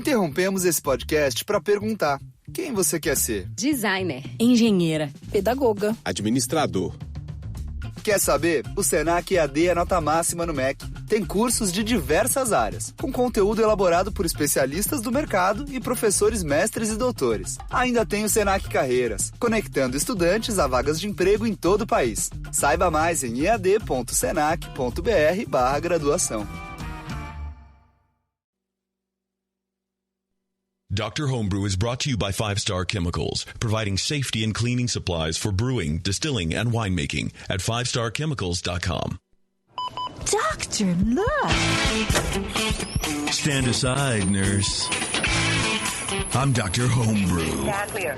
Interrompemos esse podcast para perguntar: quem você quer ser? Designer, engenheira, pedagoga, administrador. Quer saber? O Senac EAD é nota máxima no MEC. Tem cursos de diversas áreas, com conteúdo elaborado por especialistas do mercado e professores mestres e doutores. Ainda tem o Senac Carreiras, conectando estudantes a vagas de emprego em todo o país. Saiba mais em ead.senac.br/graduação. Dr. Homebrew is brought to you by 5 Star Chemicals, providing safety and cleaning supplies for brewing, distilling, and winemaking at 5starchemicals.com. Doctor, look! Stand aside, nurse. I'm Dr. Homebrew. Stand clear.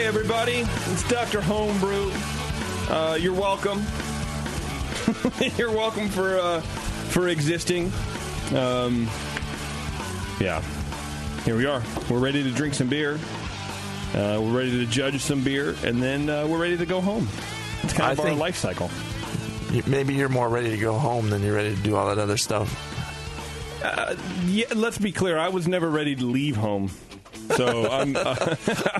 Everybody, it's Dr. Homebrew. You're welcome. You're welcome for existing. Yeah, here we are. We're ready to drink some beer. We're ready to judge some beer, and then we're ready to go home. It's kind of our life cycle. Maybe you're more ready to go home than you're ready to do all that other stuff. Yeah, let's be clear. I was never ready to leave home. So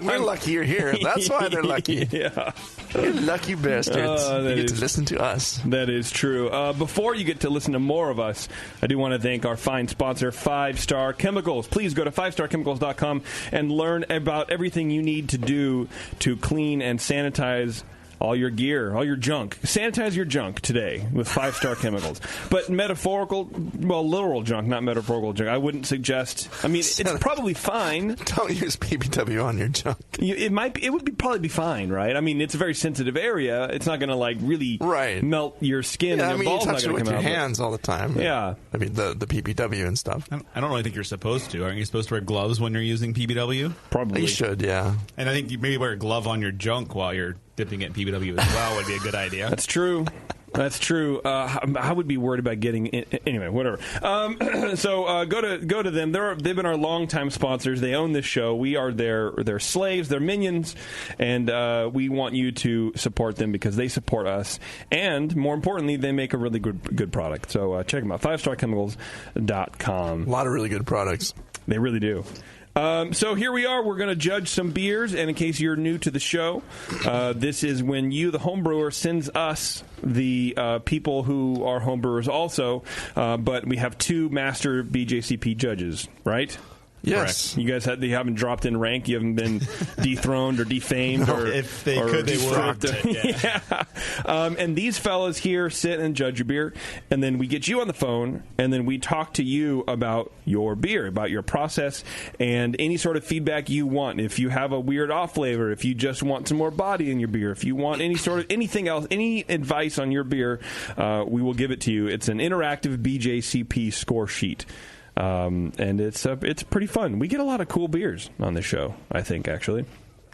we're lucky you're here. That's why they're lucky. Yeah. You're lucky bastards. You get to listen to us. That is true. Before you get to listen to more of us, I do want to thank our fine sponsor, 5 Star Chemicals. Please go to 5starchemicals.com and learn about everything you need to do to clean and sanitize all your gear, all your junk. Sanitize your junk today with 5 Star Chemicals. But metaphorical, well, literal junk, not metaphorical junk. I wouldn't suggest. I mean, it's probably fine. Don't use PPW on your junk. It would probably be fine, right? I mean, it's a very sensitive area. It's not going to like really melt your skin. Yeah, and your balls you touch not it with come your out, hands all the time. Yeah. I mean, the PPW and stuff. I don't really think you're supposed to. Aren't you supposed to wear gloves when you're using PPW? Probably. You should, yeah. And I think you maybe wear a glove on your junk while you're dipping it in PPW as well would be a good idea. That's true. That's true. I would be worried about getting anyway. Whatever. So go to them. They've been our longtime sponsors. They own this show. We are their slaves, their minions, and we want you to support them because they support us. And more importantly, they make a really good product. So check them out. 5starchemicals.com. A lot of really good products. They really do. So here we are. We're going to judge some beers, and in case you're new to the show, this is when you, the homebrewer, sends us the people who are homebrewers also, but we have 2 master BJCP judges, right? Yes. Correct. You guys haven't dropped in rank. You haven't been dethroned or defamed. No, or if they could, they would. Yeah. And these fellas here sit and judge your beer, and then we get you on the phone, and then we talk to you about your beer, about your process, and any sort of feedback you want. If you have a weird off flavor, if you just want some more body in your beer, if you want anything else, any advice on your beer, we will give it to you. It's an interactive BJCP score sheet. And it's pretty fun. We get a lot of cool beers on this show, I think, actually.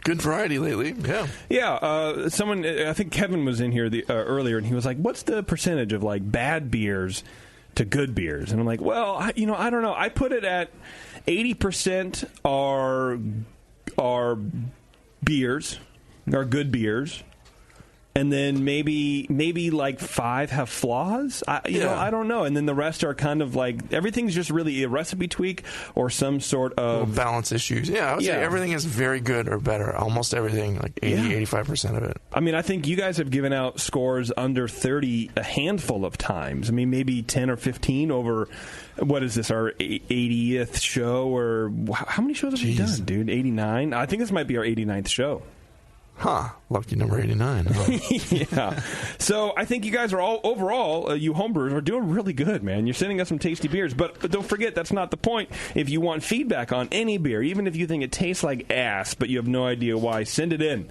Good variety lately, yeah. Yeah, someone, I think Kevin was in here earlier, and he was like, what's the percentage of, like, bad beers to good beers? And I'm like, well, I don't know. I put it at 80% are beers, are good beers. And then maybe like 5 have flaws. I don't know. And then the rest are kind of like everything's just really a recipe tweak or some sort of balance issues. Yeah, I would say everything is very good or better. Almost everything, like 85% of it. I mean, I think you guys have given out scores under 30 a handful of times. I mean, maybe 10 or 15 over. What is this, our 80th show? Or how many shows have we done, dude? 89? I think this might be our 89th show. Lucky number 89. Huh? Yeah. So I think you guys are all, overall, you homebrewers are doing really good, man. You're sending us some tasty beers. But don't forget, that's not the point. If you want feedback on any beer, even if you think it tastes like ass, but you have no idea why, send it in.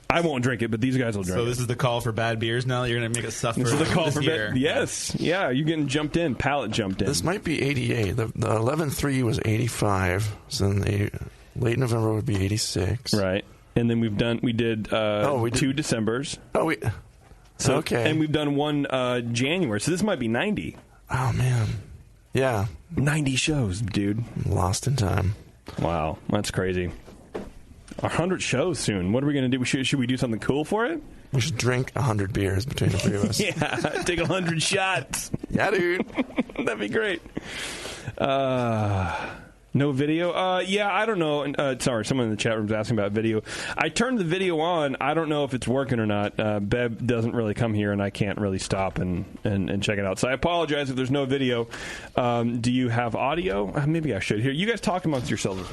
I won't drink it, but these guys will drink it. So this is the call for bad beers now? You're going to make us suffer this is the call for year. Yes. Yeah, you're getting jumped in. Pallet jumped in. This might be 88. The 11-3 was 85. So then late November would be 86. Right. And then we did 2 Decembers. Oh, okay. And we've done 1 January. So this might be 90. Oh, man. Yeah. 90 shows, dude. Lost in time. Wow. That's crazy. 100 shows soon. What are we going to do? Should we do something cool for it? We should drink 100 beers between the three of us. Yeah. Take 100 shots. Yeah, dude. That'd be great. No video? Yeah, I don't know. Sorry, someone in the chat room's asking about video. I turned the video on. I don't know if it's working or not. Bev doesn't really come here, and I can't really stop and check it out. So I apologize if there's no video. Do you have audio? Maybe I should. Here, you guys talk amongst yourselves.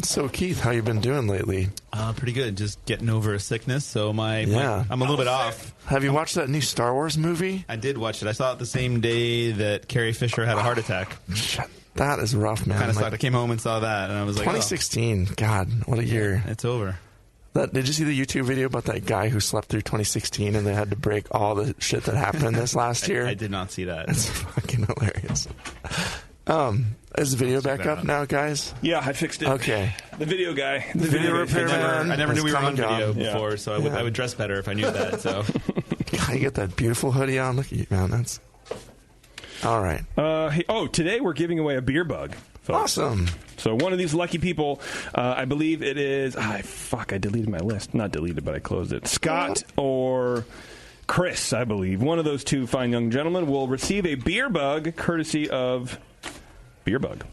So, Keith, how you been doing lately? Pretty good. Just getting over a sickness, so I'm a little bit off. Have you watched that new Star Wars movie? I did watch it. I saw it the same day that Carrie Fisher had a heart attack. That is rough, man. Kind of sucked. I came home and saw that, and I was like, 2016. God, what a year. It's over. Did you see the YouTube video about that guy who slept through 2016 and they had to break all the shit that happened this last year? I did not see that. It's fucking hilarious. Is the video back up now, guys? Yeah, I fixed it. Okay. The video guy. The video repairman. I never knew we were on video Yeah. before, so I would dress better if I knew that. So, God, you get that beautiful hoodie on. Look at you, man. That's all right. Today we're giving away a beer bug. Folks. Awesome. So one of these lucky people, I believe it is... I deleted my list. Not deleted, but I closed it. Scott or Chris, I believe. One of those two fine young gentlemen will receive a beer bug courtesy of Beer Bug.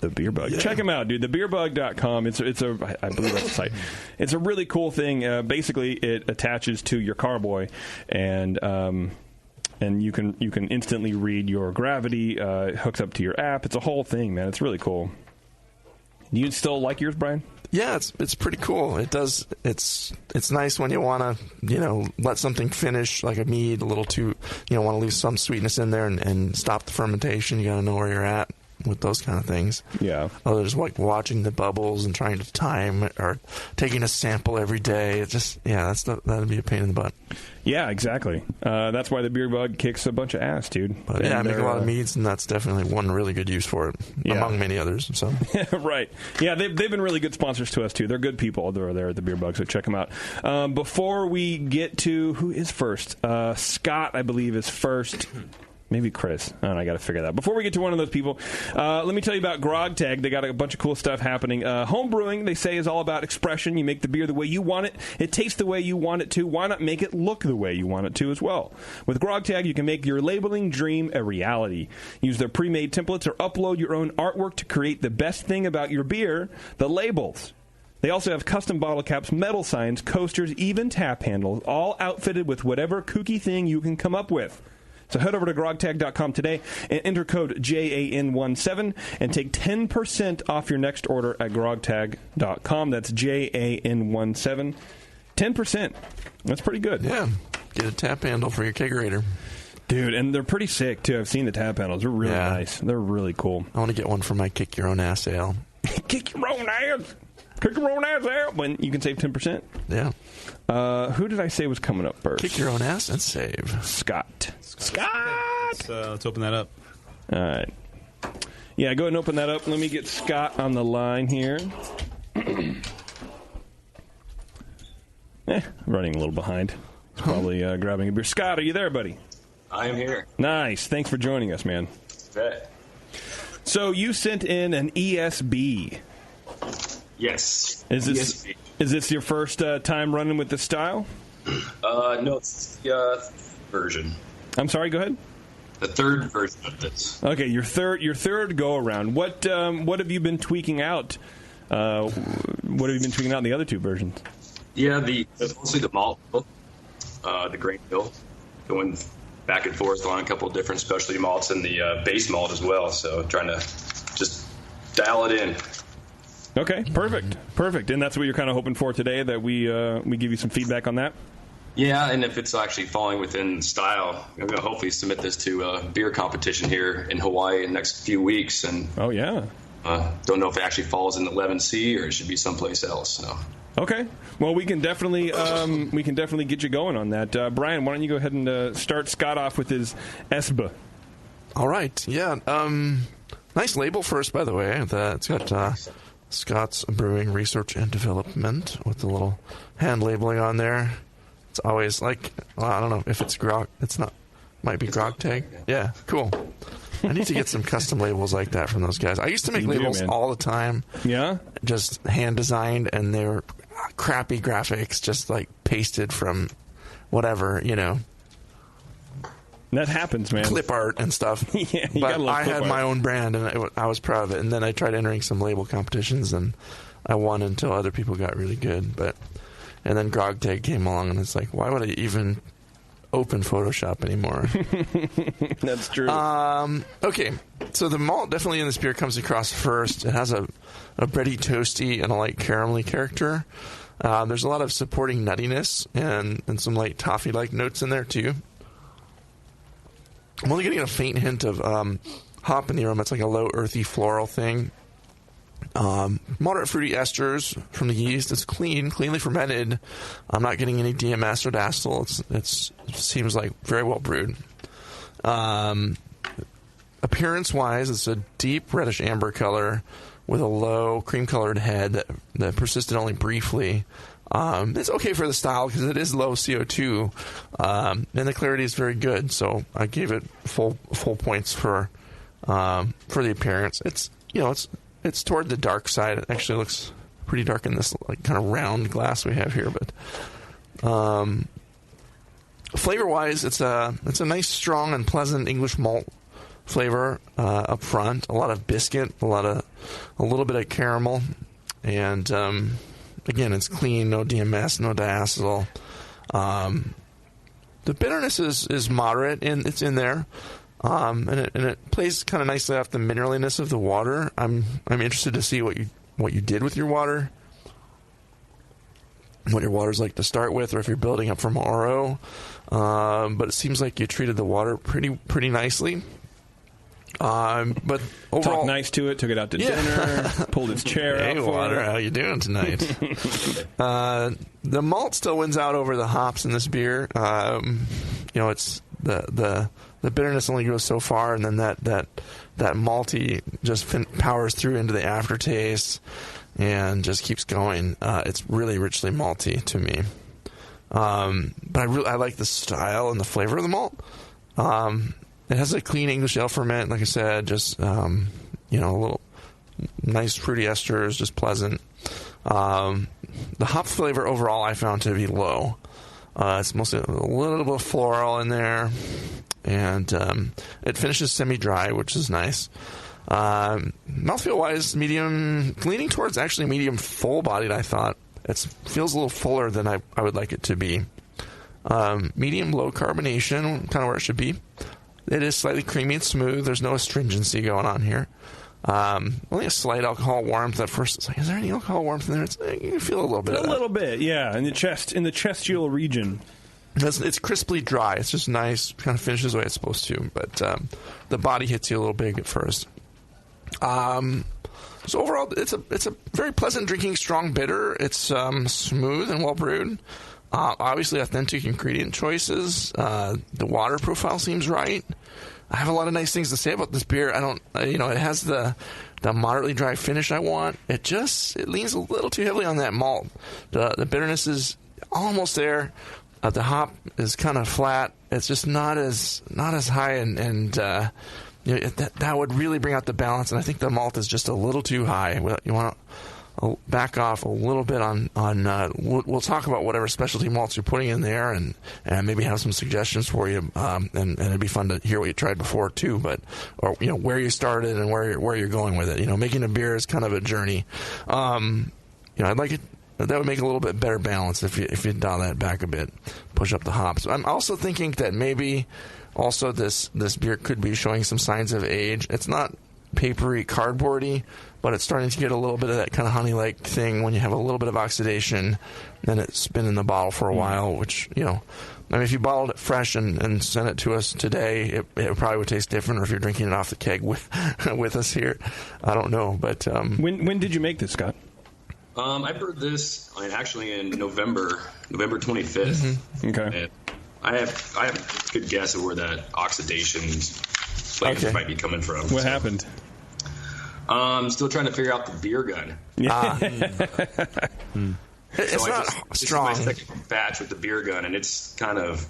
The Beer Bug. Yeah. Check them out, dude. Thebeerbug.com. I believe that's the site. It's a really cool thing. Basically, it attaches to your carboy, and you can instantly read your gravity. It hooks up to your app. It's a whole thing, man. It's really cool. Do you still like yours, Brian? Yeah, it's pretty cool. It does. It's nice when you want to let something finish, like a mead, a little too. Want to leave some sweetness in there and stop the fermentation. You got to know where you're at with those kind of things. Yeah. Other just like watching the bubbles and trying to time it or taking a sample every day. It just that'd be a pain in the butt. Yeah, exactly. That's why the Beer Bug kicks a bunch of ass, dude. But I make a lot of meads, and that's definitely one really good use for it, among many others. So right. Yeah, they've been really good sponsors to us, too. They're good people. They're there at the Beer Bug, so check them out. Before we get to who is first, Scott, I believe, is first. Maybe Chris. I got to figure that out. Before we get to one of those people, let me tell you about Grog Tag. They got a bunch of cool stuff happening. Home brewing, they say, is all about expression. You make the beer the way you want it. It tastes the way you want it to. Why not make it look the way you want it to as well? With Grog Tag, you can make your labeling dream a reality. Use their pre-made templates or upload your own artwork to create the best thing about your beer, the labels. They also have custom bottle caps, metal signs, coasters, even tap handles, all outfitted with whatever kooky thing you can come up with. So head over to grogtag.com today and enter code JAN17 and take 10% off your next order at grogtag.com. That's JAN17. 10%. That's pretty good. Yeah. Get a tap handle for your kegerator. Dude, and they're pretty sick, too. I've seen the tap handles. They're really nice. They're really cool. I want to get one for my Kick Your Own Ass ale. Kick your own ass. Kick your own ass out. When you can save 10%. Yeah. Who did I say was coming up first? Kick your own ass and save. Scott. Let's open that up. All right. Yeah, go ahead and open that up. Let me get Scott on the line here. Running a little behind. He's probably grabbing a beer. Scott, are you there, buddy? I am here. Nice. Thanks for joining us, man. Bet. So you sent in an ESB. Yes. Is this your first time running with this style? No, it's the version. I'm sorry, go ahead. The third version of this. Okay, your third go around. What have you been tweaking out? What have you been tweaking out in the other two versions? Yeah, mostly the malt, the grain bill, going back and forth on a couple of different specialty malts and the base malt as well. So trying to just dial it in. Okay, perfect. And that's what you're kind of hoping for today, that we give you some feedback on that? Yeah, and if it's actually falling within style, I'm going to hopefully submit this to a beer competition here in Hawaii in the next few weeks. And oh, yeah. Don't know if it actually falls in the 11C or it should be someplace else. So. Okay. Well, we can definitely get you going on that. Brian, why don't you go ahead and start Scott off with his ESBA? All right. Yeah. Nice label first, by the way. It's got Scott's Brewing Research and Development with the little hand labeling on there. It's always like, well, I don't know if it's grog. It's not. Might be grog tag. Yeah. Cool. I need to get some custom labels like that from those guys. I used to make labels all the time. Yeah? Just hand designed, and they were crappy graphics, just like pasted from whatever, That happens, man. Clip art and stuff. Yeah, but I had my own brand, and I was proud of it. And then I tried entering some label competitions, and I won until other people got really good. And then grog tag came along, and it's like, why would I even open Photoshop anymore? That's true. Okay, so the malt definitely in this beer comes across first. It has a bready, toasty, and a light caramelly character. There's a lot of supporting nuttiness and some light toffee-like notes in there too. I'm only getting a faint hint of hop in the aroma. It's like a low, earthy, floral thing. Moderate fruity esters from the yeast. It's cleanly fermented. I'm not getting any DMS or diacetyl. It seems like very well brewed. Appearance-wise, it's a deep reddish amber color with a low cream-colored head that persisted only briefly. It's okay for the style because it is low CO2, and the clarity is very good. So I gave it full points for the appearance. It's toward the dark side. It actually looks pretty dark in this like kind of round glass we have here. But flavor-wise, it's a nice, strong, and pleasant English malt flavor up front. A lot of biscuit, a little bit of caramel, and again, it's clean, no DMS, no diacetyl. The bitterness is moderate, and it's in there. And it plays kind of nicely off the mineraliness of the water. I'm interested to see what you did with your water, what your water's like to start with, or if you're building up from RO. But it seems like you treated the water pretty nicely. But overall, talked nice to it, took it out to dinner, pulled its chair out for water, it. how you doing tonight? The malt still wins out over the hops in this beer. It's the bitterness only goes so far, and then that malty just powers through into the aftertaste and just keeps going. It's really richly malty to me. But I like the style and the flavor of the malt. It has a clean English ale ferment, like I said, just a little nice fruity esters, just pleasant. The hop flavor overall I found to be low. It's mostly a little bit of floral in there, and it finishes semi-dry, which is nice. Mouthfeel-wise, medium, leaning towards actually medium full-bodied, I thought. It feels a little fuller than I would like it to be. Medium low carbonation, kind of where it should be. It is slightly creamy and smooth. There's no astringency going on here. Only a slight alcohol warmth at first. It's like, is there any alcohol warmth in there? You can feel a little bit of that. A little bit, yeah, in the chestial region. It's crisply dry. It's just nice. Kind of finishes the way it's supposed to. But the body hits you a little big at first. So overall, it's a very pleasant drinking, strong bitter. It's smooth and well brewed. Obviously, authentic ingredient choices. The water profile seems right. I have a lot of nice things to say about this beer. It has the moderately dry finish I want. It leans a little too heavily on that malt. The bitterness is almost there. The hop is kind of flat. It's just not as high, and that would really bring out the balance. And I think the malt is just a little too high. You want to back off a little bit on we'll talk about whatever specialty malts you're putting in there, and maybe have some suggestions for you, and it'd be fun to hear what you tried before too, or where you started and where you're going with it. Making a beer is kind of a journey. I'd like it. That would make a little bit better balance if you dial that back a bit, push up the hops. I'm also thinking that maybe also this beer could be showing some signs of age. It's not papery, cardboardy, but it's starting to get a little bit of that kind of honey-like thing when you have a little bit of oxidation, and it's been in the bottle for a while, which, I mean, if you bottled it fresh and sent it to us today, it probably would taste different, or if you're drinking it off the keg with us here. I don't know, but... When did you make this, Scott? I brewed this actually in November 25th. Mm-hmm. Okay. And I have a good guess of where that oxidation flavor might be coming from. What happened? I'm still trying to figure out the beer gun. It's not strong. This is my second batch with the beer gun, and it's kind of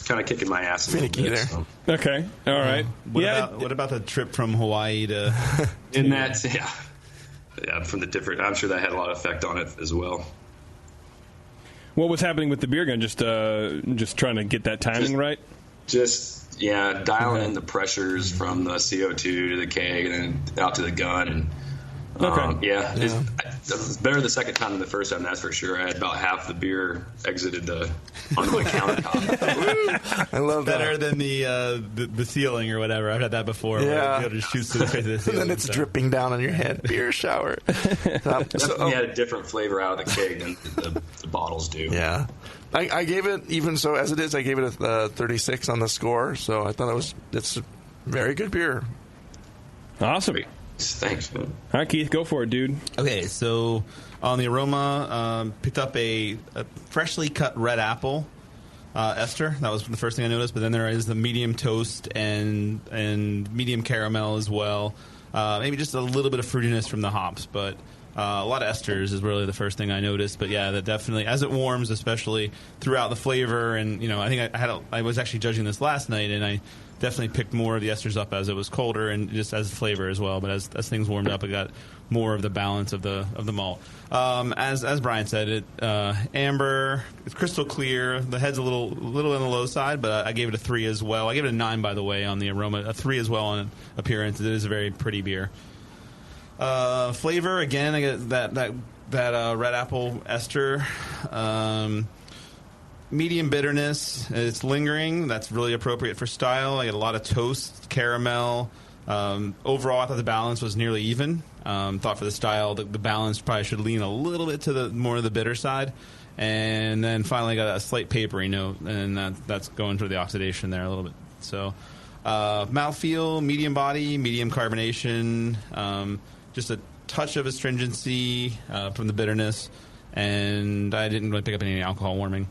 kicking my ass a finicky little bit. there. So. Okay, all right. What about the trip from Hawaii to? From the different. I'm sure that had a lot of effect on it as well. What was happening with the beer gun? Just trying to get that timing right. Dialing in the pressures from the CO2 to the keg and then out to the gun, and it's better the second time than the first time. That's for sure. I had about half the beer exited onto my countertop. I love that. Better than the ceiling or whatever. I've had that before. Yeah, where it just shoots to the face of the ceiling. And then it's dripping down on your head. Beer shower. Definitely had a different flavor out of the keg than the bottles do. Yeah. I gave it, even so as it is, I gave it a 36 on the score, so I thought it's a very good beer. Awesome. Great. Thanks, man. All right, Keith, go for it, dude. Okay, so on the aroma, picked up a freshly cut red apple ester. That was the first thing I noticed, but then there is the medium toast and medium caramel as well. Maybe just a little bit of fruitiness from the hops, but... a lot of esters is really the first thing I noticed, but yeah, that definitely, as it warms, especially throughout the flavor, and I think I was actually judging this last night, and I definitely picked more of the esters up as it was colder, and just as flavor as well. But as things warmed up, I got more of the balance of the malt. As Brian said, amber, it's crystal clear. The head's a little on the low side, but I gave it a 3 as well. I gave it a 9, by the way, on the aroma, a 3 as well on appearance. It is a very pretty beer. Flavor, again, I get that red apple ester. Medium bitterness. It's lingering. That's really appropriate for style. I get a lot of toast, caramel. Overall, I thought the balance was nearly even. Thought for the style, the balance probably should lean a little bit to the more of the bitter side. And then finally got a slight papery note, and that's going through the oxidation there a little bit. So mouthfeel, medium body, medium carbonation. Just a touch of astringency from the bitterness, and I didn't really pick up any alcohol warming.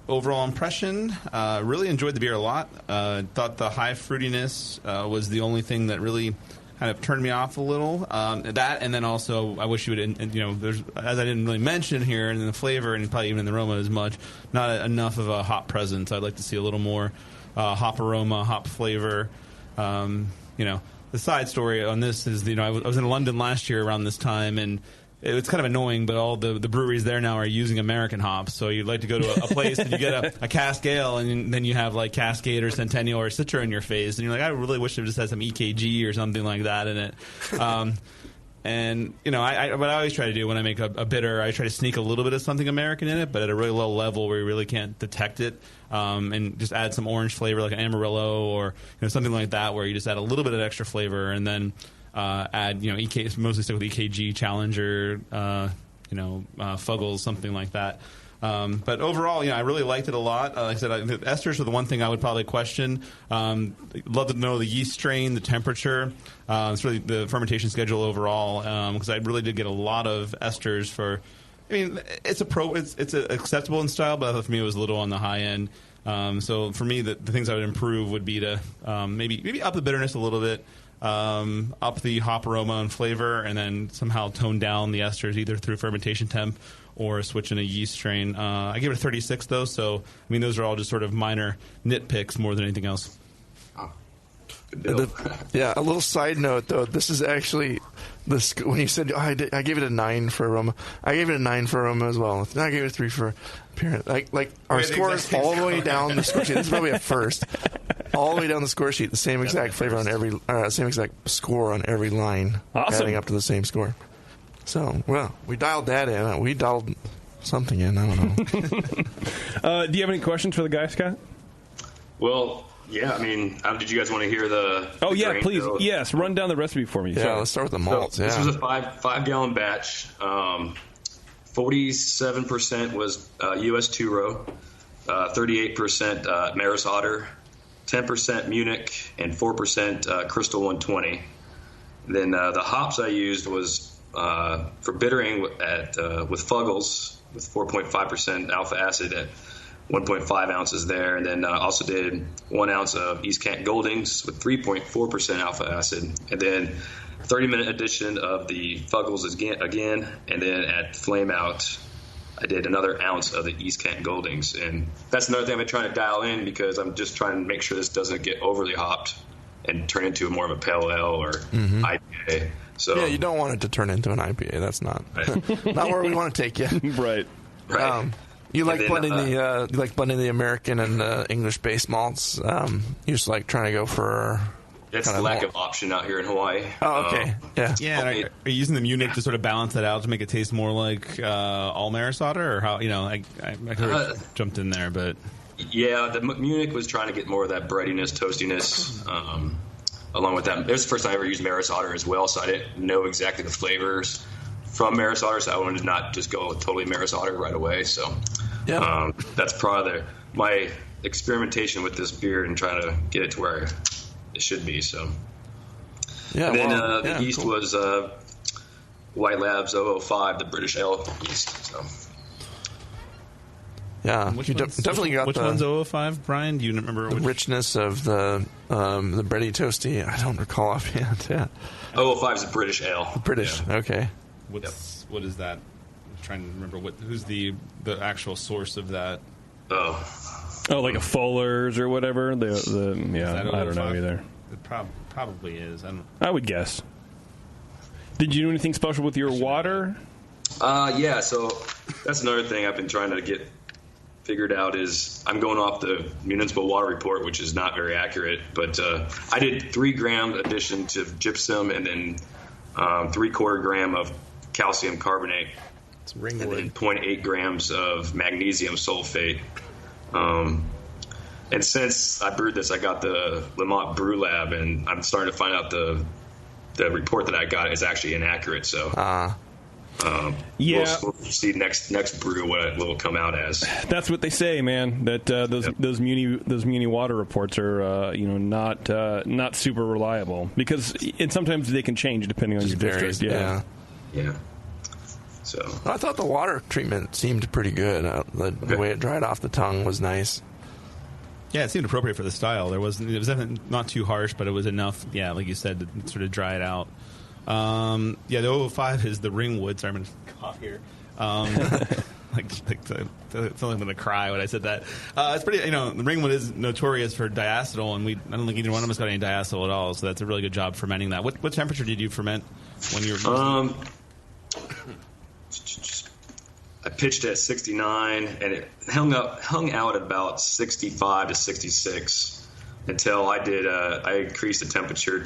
Overall impression, really enjoyed the beer a lot. Thought the high fruitiness was the only thing that really kind of turned me off a little. That, and then also I wish you would, there's, as I didn't really mention here, and in the flavor and probably even in the aroma as much, not enough of a hop presence. I'd like to see a little more hop aroma, hop flavor. The side story on this is, I was in London last year around this time, and it's kind of annoying, but all the breweries there now are using American hops. So you'd like to go to a place and you get a cask ale, and then you have like Cascade or Centennial or Citra in your face, and you're like, I really wish it just had some EKG or something like that in it. And what I always try to do when I make a bitter, I try to sneak a little bit of something American in it, but at a really low level where you really can't detect it, and just add some orange flavor like an Amarillo or something like that, where you just add a little bit of extra flavor, and then add EK, mostly stick with EKG, Challenger, Fuggles, something like that. But overall, I really liked it a lot. Like I said, the esters are the one thing I would probably question. Love to know the yeast strain, the temperature. It's really the fermentation schedule overall, because I really did get a lot of esters for. I mean, it's acceptable in style, but for me it was a little on the high end. So for me, the things I would improve would be to maybe up the bitterness a little bit. Up the hop aroma and flavor, and then somehow tone down the esters either through fermentation temp or switching a yeast strain. I give it a 36, though, so, those are all just sort of minor nitpicks more than anything else. A little side note, though. This is actually, when you said, I gave it a 9 for aroma, I gave it a 9 for aroma as well. I gave it a 3 for appearance. Like our scores all the way down the score sheet. This is probably a first. All the way down the score sheet, the same exact flavor on every, same exact score on every line, adding up to the same score. So, we dialed that in. We dialed something in. I don't know. Do you have any questions for the guy, Scott? Well, Yeah, I mean, did you guys want to hear the? Oh the yeah, grain please. bill? Yes, run down the recipe for me. Yeah, Sorry. let's start with the malts. This was a five-gallon batch. 47% was U.S. two-row, 38% Maris Otter, 10% Munich, and 4% Crystal 120. Then the hops I used was for bittering with Fuggles with 4.5% alpha acid at 1.5 ounces there, and then also did 1 ounce of East Kent Goldings with 3.4% alpha acid, and then 30-minute addition of the Fuggles again, and then at Flame Out, I did another ounce of the East Kent Goldings, and that's another thing I've been trying to dial in because I'm just trying to make sure this doesn't get overly hopped and turn into more of a pale ale or IPA. So yeah, you don't want it to turn into an IPA. That's not not where we want to take you. Right. You like blending the American and English-based malts. You just like trying to go for. It's the lack of option out here in Hawaii. Oh, okay. Yeah. And are you using the Munich to sort of balance that out to make it taste more like all Maris Otter, or how? I could have jumped in there, but yeah, the Munich was trying to get more of that breadiness, toastiness. Along with that, it was the first time I ever used Maris Otter as well, so I didn't know exactly the flavors from Maris Otter, so I wanted to not just go totally Maris Otter right away. So that's probably my experimentation with this beer and trying to get it to where it should be. So and then the yeast was White Labs 005, the British ale yeast. So definitely got which one's 005, Brian? Do you remember the richness of the bready toasty? I don't recall offhand. Yeah, 005 is a British ale. British, okay. What is that? I'm trying to remember who's the actual source of that. Oh, like a Fuller's or whatever. I don't know either. It probably is. I would guess. Did you do anything special with your water? Yeah, so that's another thing I've been trying to get figured out is I'm going off the municipal water report, which is not very accurate, but I did 3-gram addition to gypsum and then 3/4 gram of calcium carbonate and then 0.8 grams of magnesium sulfate. And since I brewed this, I got the Lamont Brew Lab, and I'm starting to find out the report that I got is actually inaccurate. So we'll see next brew what it will come out as. That's what they say, man. That those muni water reports are not super reliable because sometimes they can change depending on your district. Yeah. So I thought the water treatment seemed pretty good. The way it dried off the tongue was nice. Yeah, it seemed appropriate for the style. It was definitely not too harsh, but it was enough. Yeah, like you said, to sort of dry it out. The 005 is the Ringwood. Sorry, I'm going to cough here. I feel like I'm going to cry when I said that. It's pretty. The Ringwood is notorious for diacetyl, and I don't think either one of us got any diacetyl at all. So that's a really good job fermenting that. What temperature did you ferment when you were? I pitched at 69, and it hung out at about 65 to 66 until I did. I increased the temperature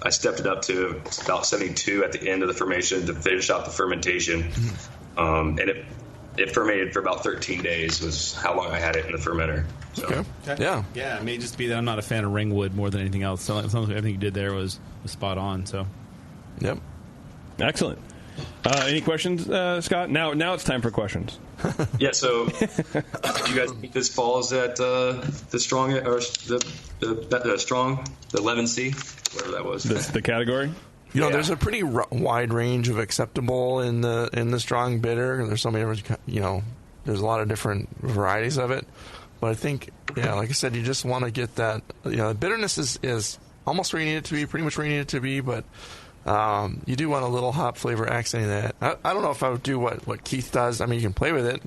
I stepped it up to about 72 at the end of the fermentation to finish out the fermentation, and it fermented for about 13 days. Was how long I had it in the fermenter. So. Okay. Yeah. It may just be that I'm not a fan of Ringwood more than anything else. So everything you did there was spot on. So. Yep. Excellent. Any questions, Scott? Now it's time for questions. Yeah. So, did you guys think this falls at the strong or the strong, the 11C, whatever that was? The category. There's a pretty wide range of acceptable in the strong bitter. There's so many different, there's a lot of different varieties of it. But I think, like I said, you just want to get that. Bitterness is almost where you need it to be, pretty much where you need it to be, but. You do want a little hop flavor accenting that. I don't know if I would do what Keith does. I mean, you can play with it.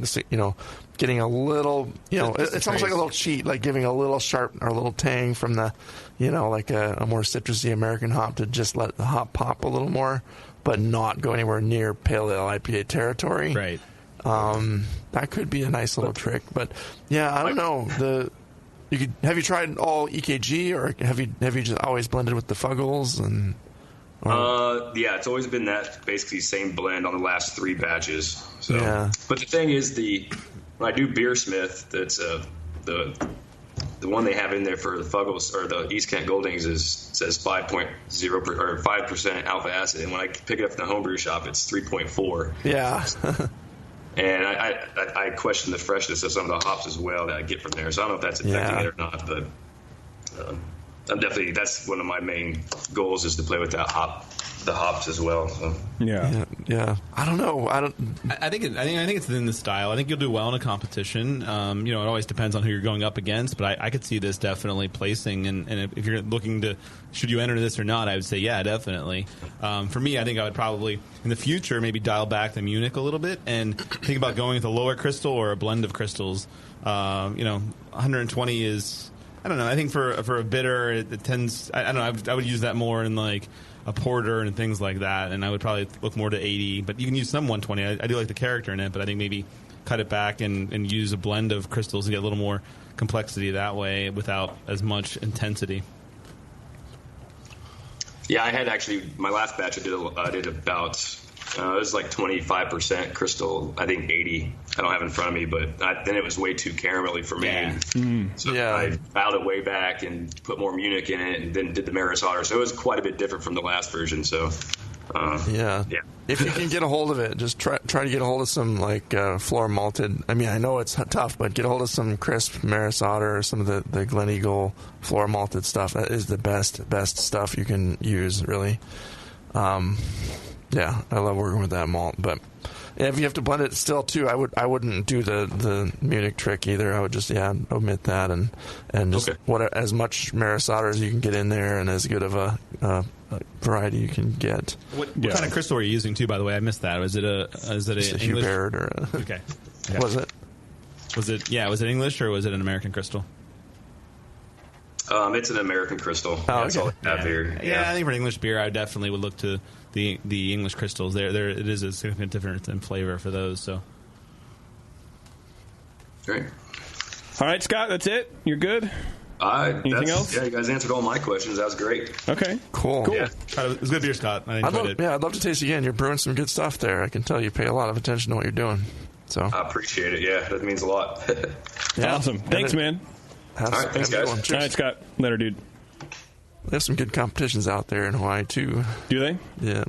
Getting a little, it's almost like a little cheat, like giving a little sharp or a little tang from the, like a more citrusy American hop to just let the hop pop a little more, but not go anywhere near pale ale IPA territory. Right. That could be a nice little trick. But I don't know. Have you tried all EKG or have you just always blended with the Fuggles and? It's always been that basically same blend on the last 3 batches. So, but the thing is, when I do Beersmith, that's the the one they have in there for the Fuggles or the East Kent Goldings says 5.0 or 5% alpha acid, and when I pick it up in the homebrew shop, it's 3.4. Yeah. And I question the freshness of some of the hops as well that I get from there. So I don't know if that's affecting it or not, but I'm definitely, that's one of my main goals is to play with the hops as well. So. Yeah. I don't know. I think it's in the style. I think you'll do well in a competition. It always depends on who you're going up against, but I could see this definitely placing. And if you're looking to, should you enter this or not, I would say yeah, definitely. For me, I think I would probably in the future maybe dial back the Munich a little bit and think about going with a lower crystal or a blend of crystals. 120 is, I don't know. I think for a bitter, it tends. I don't know. I would use that more in like a porter and things like that, and I would probably look more to 80. But you can use some 120. I do like the character in it, but I think maybe cut it back and use a blend of crystals and get a little more complexity that way without as much intensity. Yeah, I had actually my last batch. I did about. It was like 25% crystal. I think 80. I don't have it in front of me, but then it was way too caramelly for me. Yeah. So I filed it way back and put more Munich in it, and then did the Maris Otter. So it was quite a bit different from the last version. So if you can get a hold of it, just try to get a hold of some like floor malted. I mean, I know it's tough, but get a hold of some crisp Maris Otter or some of the Glen Eagle floor malted stuff. That is the best stuff you can use, really. Yeah, I love working with that malt, but if you have to blend it still too, I wouldn't do the Munich trick either. I would just omit that and just as much Maris Otter as you can get in there, and as good of a variety you can get. What kind of crystal are you using too? By the way, I missed that. Is it a English? Hubert or okay? Was it? Was it English or was it an American crystal? It's an American crystal. That's all I have here. Yeah, I think for an English beer, I definitely would look to the English crystals. There, it is a significant difference in flavor for those. So, great. All right, Scott, that's it. You're good. Anything else? Yeah, you guys answered all my questions. That was great. Okay, cool. Yeah. It was good beer, Scott. I enjoyed it. Yeah, I'd love to taste it again. You're brewing some good stuff there. I can tell you pay a lot of attention to what you're doing. So I appreciate it. Yeah, that means a lot. Awesome. Thanks, man. All right, thanks, guys. All right, Scott. Later, dude. They have some good competitions out there in Hawaii, too. Do they? Yeah.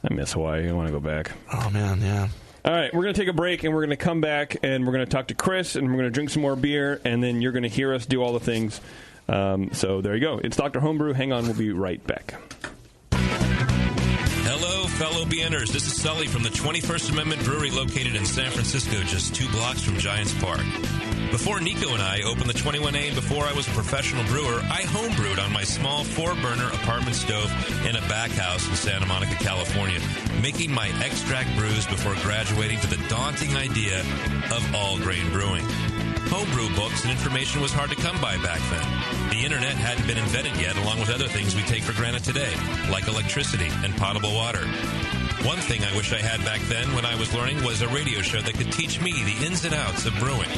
I miss Hawaii. I want to go back. Oh, man, yeah. All right, we're going to take a break, and we're going to come back, and we're going to talk to Chris, and we're going to drink some more beer, and then you're going to hear us do all the things. So there you go. It's Dr. Homebrew. Hang on. We'll be right back. Hello, fellow BNers. This is Sully from the 21st Amendment Brewery located in San Francisco, just 2 blocks from Giants Park. Before Nico and I opened the 21A and before I was a professional brewer, I homebrewed on my small 4-burner apartment stove in a back house in Santa Monica, California, making my extract brews before graduating to the daunting idea of all-grain brewing. Homebrew books and information was hard to come by back then. The internet hadn't been invented yet, along with other things we take for granted today, like electricity and potable water. One thing I wish I had back then when I was learning was a radio show that could teach me the ins and outs of brewing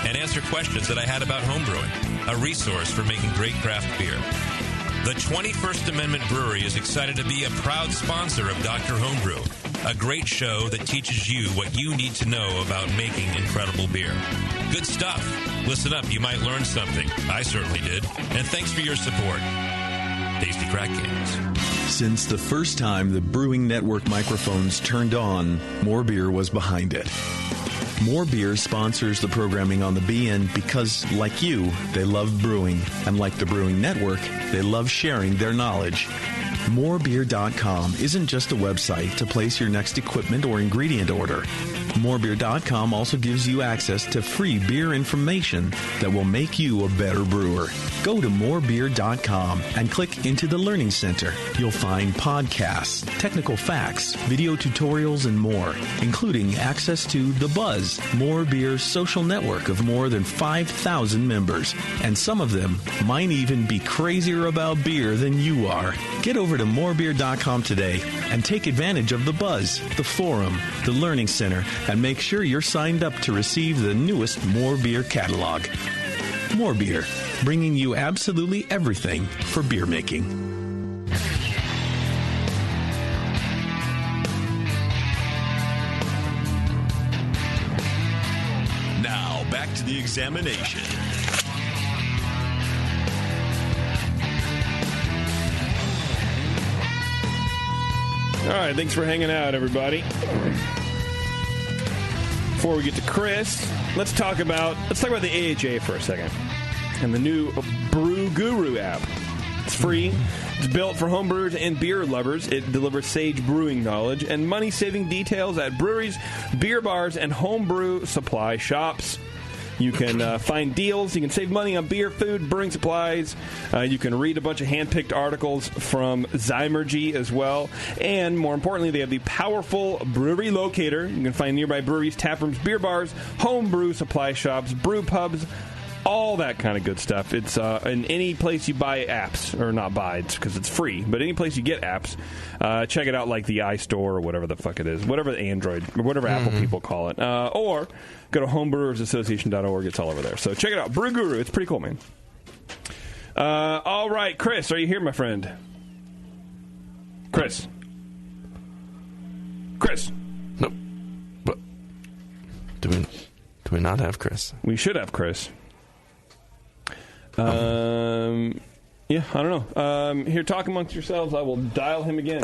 and answer questions that I had about homebrewing, a resource for making great craft beer. The 21st Amendment Brewery is excited to be a proud sponsor of Dr. Homebrew, a great show that teaches you what you need to know about making incredible beer. Good stuff. Listen up, you might learn something. I certainly did. And thanks for your support. Tasty Crack Games. Since the first time the Brewing Network microphones turned on, More Beer was behind it. More Beer sponsors the programming on the BN because, like you, they love brewing. And like the Brewing Network, they love sharing their knowledge. Morebeer.com isn't just a website to place your next equipment or ingredient order. Morebeer.com also gives you access to free beer information that will make you a better brewer. Go to morebeer.com and click into the Learning Center. You'll find podcasts, technical facts, video tutorials, and more, including access to The Buzz, More Beer's social network of more than 5,000 members. And some of them might even be crazier about beer than you are. Get over to morebeer.com today and take advantage of The Buzz, the forum, the Learning Center, and make sure you're signed up to receive the newest More Beer catalog. More Beer, bringing you absolutely everything for beer making. Now, back to the examination. All right, thanks for hanging out, everybody. Before we get to Chris, let's talk about the AHA for a second and the new Brew Guru app. It's free. It's built for homebrewers and beer lovers. It delivers sage brewing knowledge and money-saving details at breweries, beer bars, and homebrew supply shops. You can find deals. You can save money on beer, food, brewing supplies. You can read a bunch of hand-picked articles from Zymergy as well. And more importantly, they have the powerful brewery locator. You can find nearby breweries, tap rooms, beer bars, homebrew supply shops, brew pubs, all that kind of good stuff. It's in any place you buy apps, or not buy, it's because it's free, but any place you get apps, check it out, like the iStore or whatever the fuck it is, whatever the Android, or whatever Apple people call it. Or go to homebrewersassociation.org. It's all over there. So check it out. Brew Guru. It's pretty cool, man. All right, Chris, are you here, my friend? Chris? Nope. But do we not have Chris? We should have Chris. Yeah, I don't know. Here, talk amongst yourselves. I will dial him again.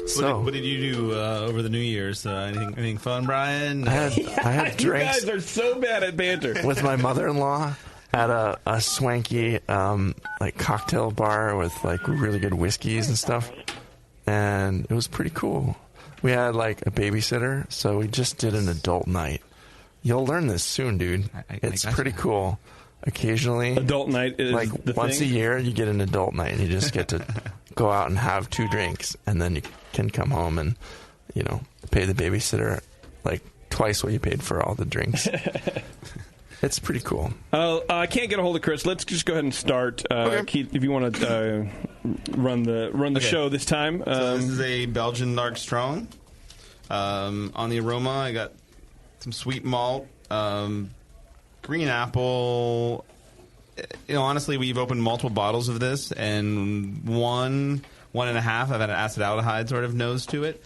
So, what did you do over the New Year's? Anything fun, Brian? I had drinks. You guys are so bad at banter. With my mother-in-law at a swanky like cocktail bar with like really good whiskeys and stuff, and it was pretty cool. We had like a babysitter, so we just did an adult night. You'll learn this soon, dude. It's pretty cool. Occasionally, adult night is like the once thing? a year you get an adult night and you just get to go out and have 2 drinks, and then you can come home and pay the babysitter like twice what you paid for all the drinks. It's pretty cool. I can't get a hold of Chris. Let's just go ahead and start. Okay. Keith, if you want to run the show this time. So this is a Belgian Dark Strong. On the aroma, I got some sweet malt, green apple. Honestly, we've opened multiple bottles of this, and one and a half I've had an acetaldehyde sort of nose to it.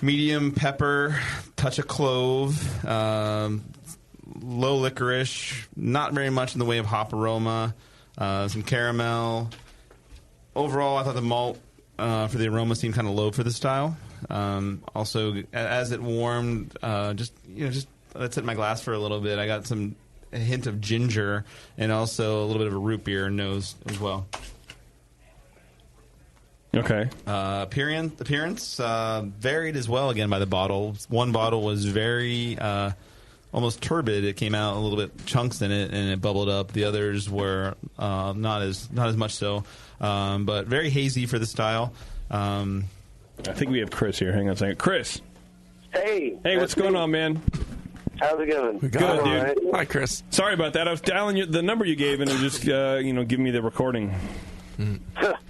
Medium pepper, touch of clove, low licorice, not very much in the way of hop aroma, some caramel. Overall, I thought the malt for the aroma seemed kind of low for the style. Also, as it warmed, just let's hit my glass for a little bit. I got a hint of ginger and also a little bit of a root beer nose as well. Okay. Appearance varied as well again by the bottle. One bottle was very almost turbid. It came out a little bit chunks in it and it bubbled up. The others were not as much so, but very hazy for the style. I think we have Chris here. Hang on a second. Chris. Hey, what's going on, man? How's it going? Good, dude. Right. Hi, Chris. Sorry about that. I was dialing you the number you gave, and it just giving me the recording.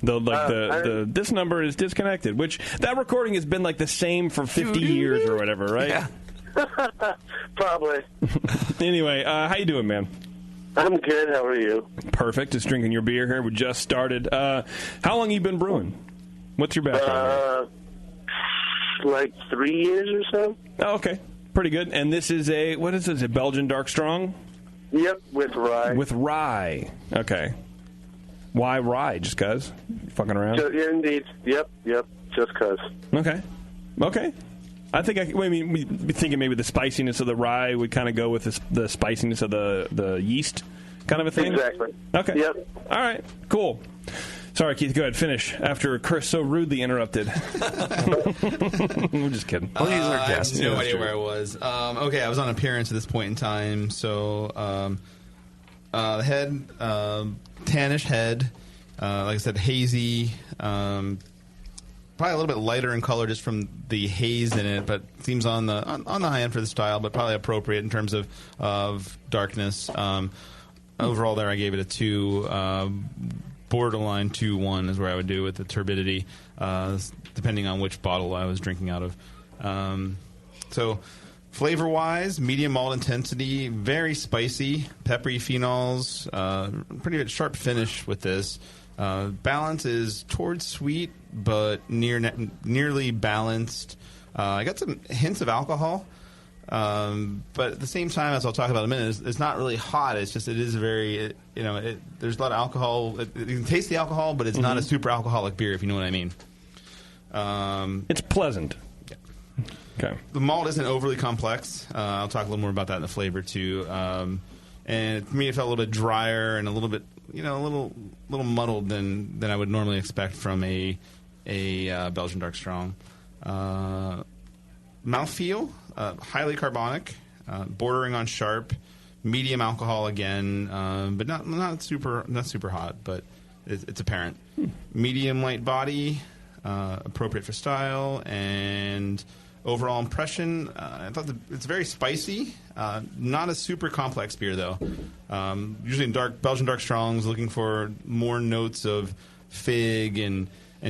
This number is disconnected. Which that recording has been like the same for 50 years or whatever, right? Yeah. Probably. Anyway, how you doing, man? I'm good. How are you? Perfect. Just drinking your beer here. We just started. How long you been brewing? What's your background? Like 3 years or so. Oh, okay. Pretty good. And this is a Belgian Dark Strong? Yep, with rye. With rye. Okay. Why rye? Just cause? Fucking around? Yeah, indeed. Yep, just cause. Okay. I think we thinking maybe the spiciness of the rye would kind of go with the spiciness of the yeast kind of a thing? Exactly. Okay. Yep. All right. Cool. Sorry, Keith. Go ahead. Finish after Chris so rudely interrupted. I'm just kidding. Well, he's our guest. I have no idea where I was. Okay, I was on appearance at this point in time. So the head, tannish head, like I said, hazy. Probably a little bit lighter in color just from the haze in it, but seems on the high end for the style, but probably appropriate in terms of darkness. Overall, there I gave it a 2. Borderline 2-1 is where I would do with the turbidity, depending on which bottle I was drinking out of. So, flavor-wise, medium malt intensity, very spicy, peppery phenols, pretty good sharp finish with this. Balance is towards sweet, but nearly balanced. I got some hints of alcohol. But at the same time, as I'll talk about in a minute, it's not really hot. It's just it is very there's a lot of alcohol. You can taste the alcohol, but it's not a super alcoholic beer, if you know what I mean. It's pleasant. Yeah. Okay. The malt isn't overly complex. I'll talk a little more about that in the flavor too. And to me, it felt a little bit drier and a little bit, a little muddled than I would normally expect from a Belgian Dark Strong. Mouthfeel, highly carbonic, bordering on sharp, medium alcohol again, but not super hot, but it's apparent. Medium light body, appropriate for style, and overall impression, I thought it's very spicy. Not a super complex beer, though. Usually in Belgian Dark Strongs, looking for more notes of fig and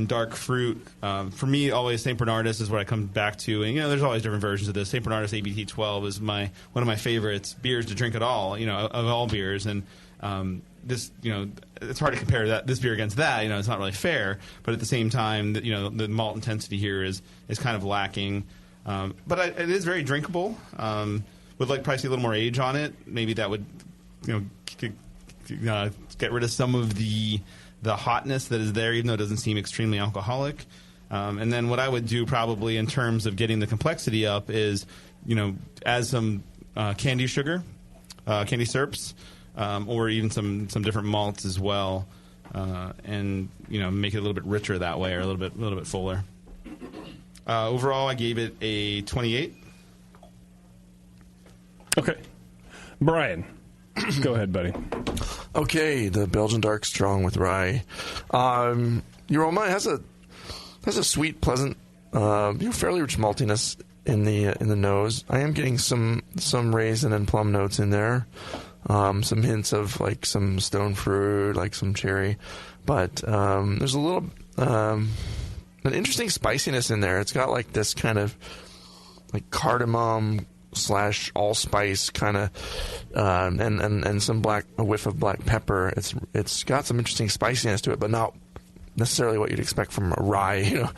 dark fruit. For me, always St. Bernardus is what I come back to. And, there's always different versions of this. St. Bernardus ABT 12 is one of my favorites beers to drink at all, of all beers. And this, it's hard to compare this beer against that. It's not really fair. But at the same time, the malt intensity here is kind of lacking. But it is very drinkable. Would like probably see a little more age on it. Maybe that would, get rid of some of the hotness that is there, even though it doesn't seem extremely alcoholic. And then what I would do probably in terms of getting the complexity up is, add some candy sugar, candy syrups, or even some different malts as well, and make it a little bit richer that way, or a little bit fuller. Overall, I gave it a 28. Okay. Brian, go ahead, buddy. Okay, the Belgian Dark Strong with rye. Your aroma has a sweet, pleasant, fairly rich maltiness in the nose. I am getting some raisin and plum notes in there. Some hints of like some stone fruit, like some cherry, but there's a little an interesting spiciness in there. It's got like this kind of like cardamom / allspice kind of, and a whiff of black pepper. It's got some interesting spiciness to it, but not necessarily what you'd expect from a rye.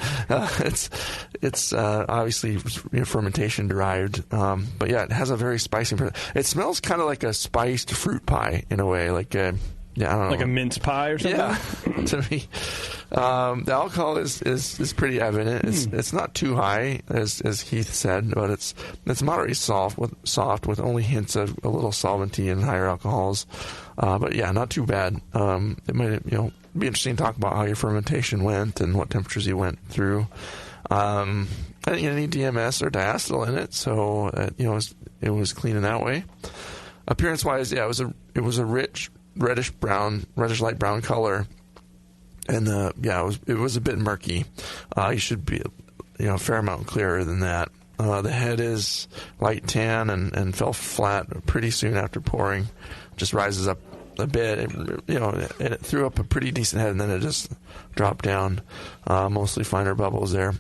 It's obviously fermentation derived, but yeah, it has a very spicy. It smells kind of like a spiced fruit pie in a way, like I don't know, like a mince pie or something. Yeah, to me, the alcohol is pretty evident. It's not too high, as Heath said, but it's moderately soft with only hints of a little solventy and higher alcohols. But yeah, not too bad. It might be interesting to talk about how your fermentation went and what temperatures you went through. I didn't get any DMS or diacetyl in it, so it was clean in that way. Appearance wise, yeah, it was a rich reddish light brown color, and it was a bit murky. You should be a fair amount clearer than that. The head is light tan and fell flat pretty soon after pouring. Just rises up a bit. It threw up a pretty decent head, and then it just dropped down. Mostly finer bubbles there.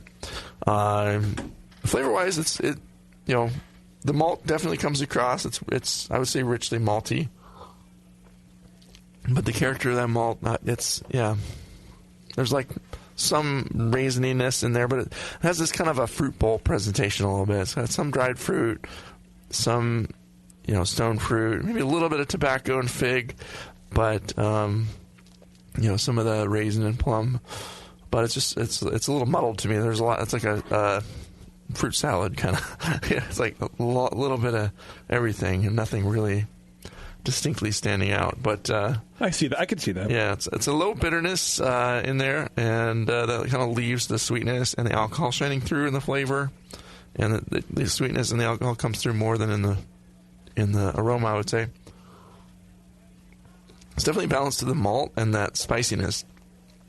Flavor wise, the malt definitely comes across. It's I would say richly malty. But the character of that malt, there's like some raisininess in there, but it has this kind of a fruit bowl presentation a little bit. It's got some dried fruit, some, stone fruit, maybe a little bit of tobacco and fig, but, some of the raisin and plum. But it's a little muddled to me. There's a lot. It's like a fruit salad kind of. It's like a little bit of everything and nothing really distinctly standing out, but I see that. I could see that. Yeah, it's a low bitterness in there, and that kind of leaves the sweetness and the alcohol shining through in the flavor, and the sweetness and the alcohol comes through more than in the aroma, I would say. It's definitely balanced to the malt and that spiciness.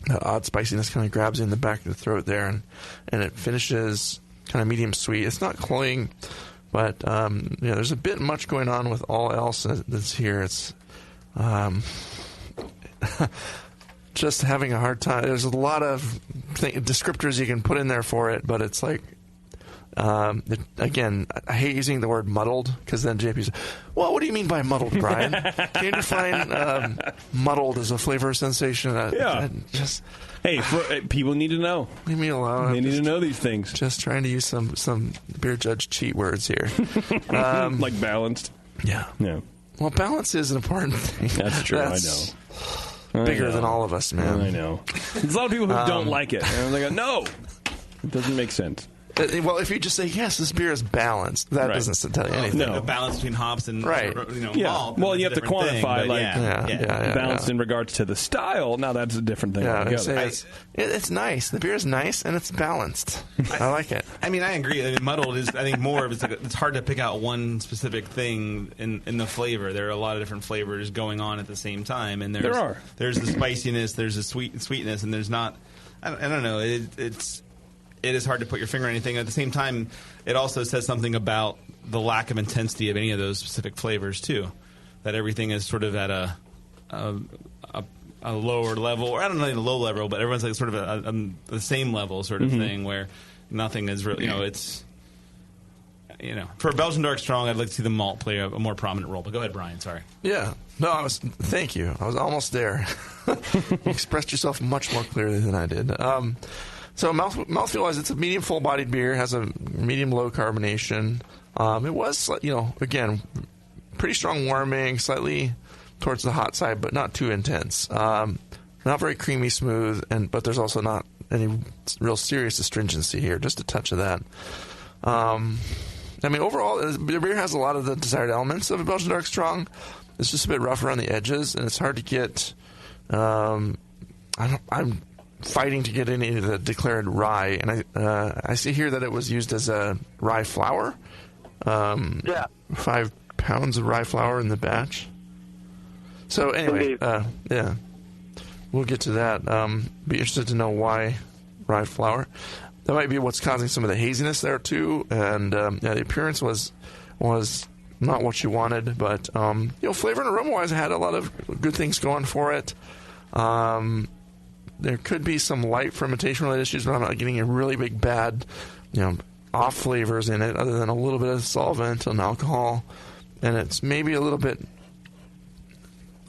That odd spiciness kind of grabs you in the back of the throat there, and it finishes kind of medium sweet. It's not cloying. But there's a bit much going on with all else that's here. It's just having a hard time. There's a lot of descriptors you can put in there for it, but it's like Again, I hate using the word muddled because then JP's, well, what do you mean by muddled, Brian? Can you define muddled as a flavor sensation? Hey, people need to know. Leave me alone. They need to know these things. Just trying to use some beer judge cheat words here. Like balanced. Yeah. Well, balance is an important thing. That's true. I know. Bigger than all of us, man. I know. There's a lot of people who don't like it. And they go, no, it doesn't make sense. Well, if you just say, yes, this beer is balanced, that doesn't tell you anything. The balance between hops and malt. Well, you have to quantify, thing, balanced in regards to the style. Now, that's a different thing altogether. It's nice. The beer is nice, and it's balanced. I like it. I mean, I agree. I mean, muddled is, I think, more of it's hard to pick out one specific thing in the flavor. There are a lot of different flavors going on at the same time. And there's the spiciness, there's the sweetness, and there's not, I don't know, it is hard to put your finger on anything. At the same time, it also says something about the lack of intensity of any of those specific flavors, too. That everything is sort of at a lower level, or I don't know, a low level, but everyone's like sort of the same level sort of thing, where nothing is really, it's, for a Belgian Dark Strong, I'd like to see the malt play a more prominent role. But go ahead, Brian, sorry. Yeah. No, thank you. I was almost there. You expressed yourself much more clearly than I did. So mouthfeel-wise, it's a medium full-bodied beer, has a medium-low carbonation. It was, again, pretty strong warming, slightly towards the hot side, but not too intense. Not very creamy smooth, but there's also not any real serious astringency here, just a touch of that. Overall, the beer has a lot of the desired elements of a Belgian Dark Strong. It's just a bit rough around the edges, and it's hard to get... I'm fighting to get any of the declared rye, and I see here that it was used as a rye flour. 5 pounds of rye flour in the batch. So anyway, we'll get to that. Be interested to know why rye flour. That might be what's causing some of the haziness there too. And the appearance was not what you wanted, but flavor and aroma wise, it had a lot of good things going for it. There could be some light fermentation-related issues, but I'm not getting a really big bad, off flavors in it, other than a little bit of solvent and alcohol, and it's maybe a little bit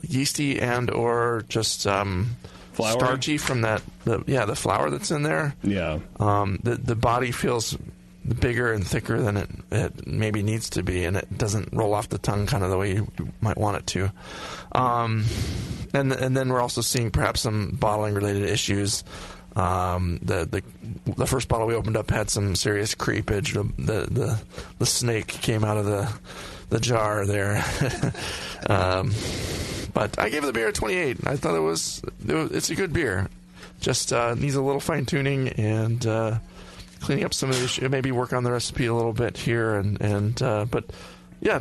yeasty and or just starchy from the flour that's in there. Yeah. The body feels bigger and thicker than it maybe needs to be, and it doesn't roll off the tongue kind of the way you might want it to. And then we're also seeing perhaps some bottling related issues. The first bottle we opened up had some serious creepage. The snake came out of the jar there. But I gave the beer a 28. I thought it's a good beer. Just needs a little fine tuning and cleaning up some of the issues. Maybe work on the recipe a little bit here but yeah.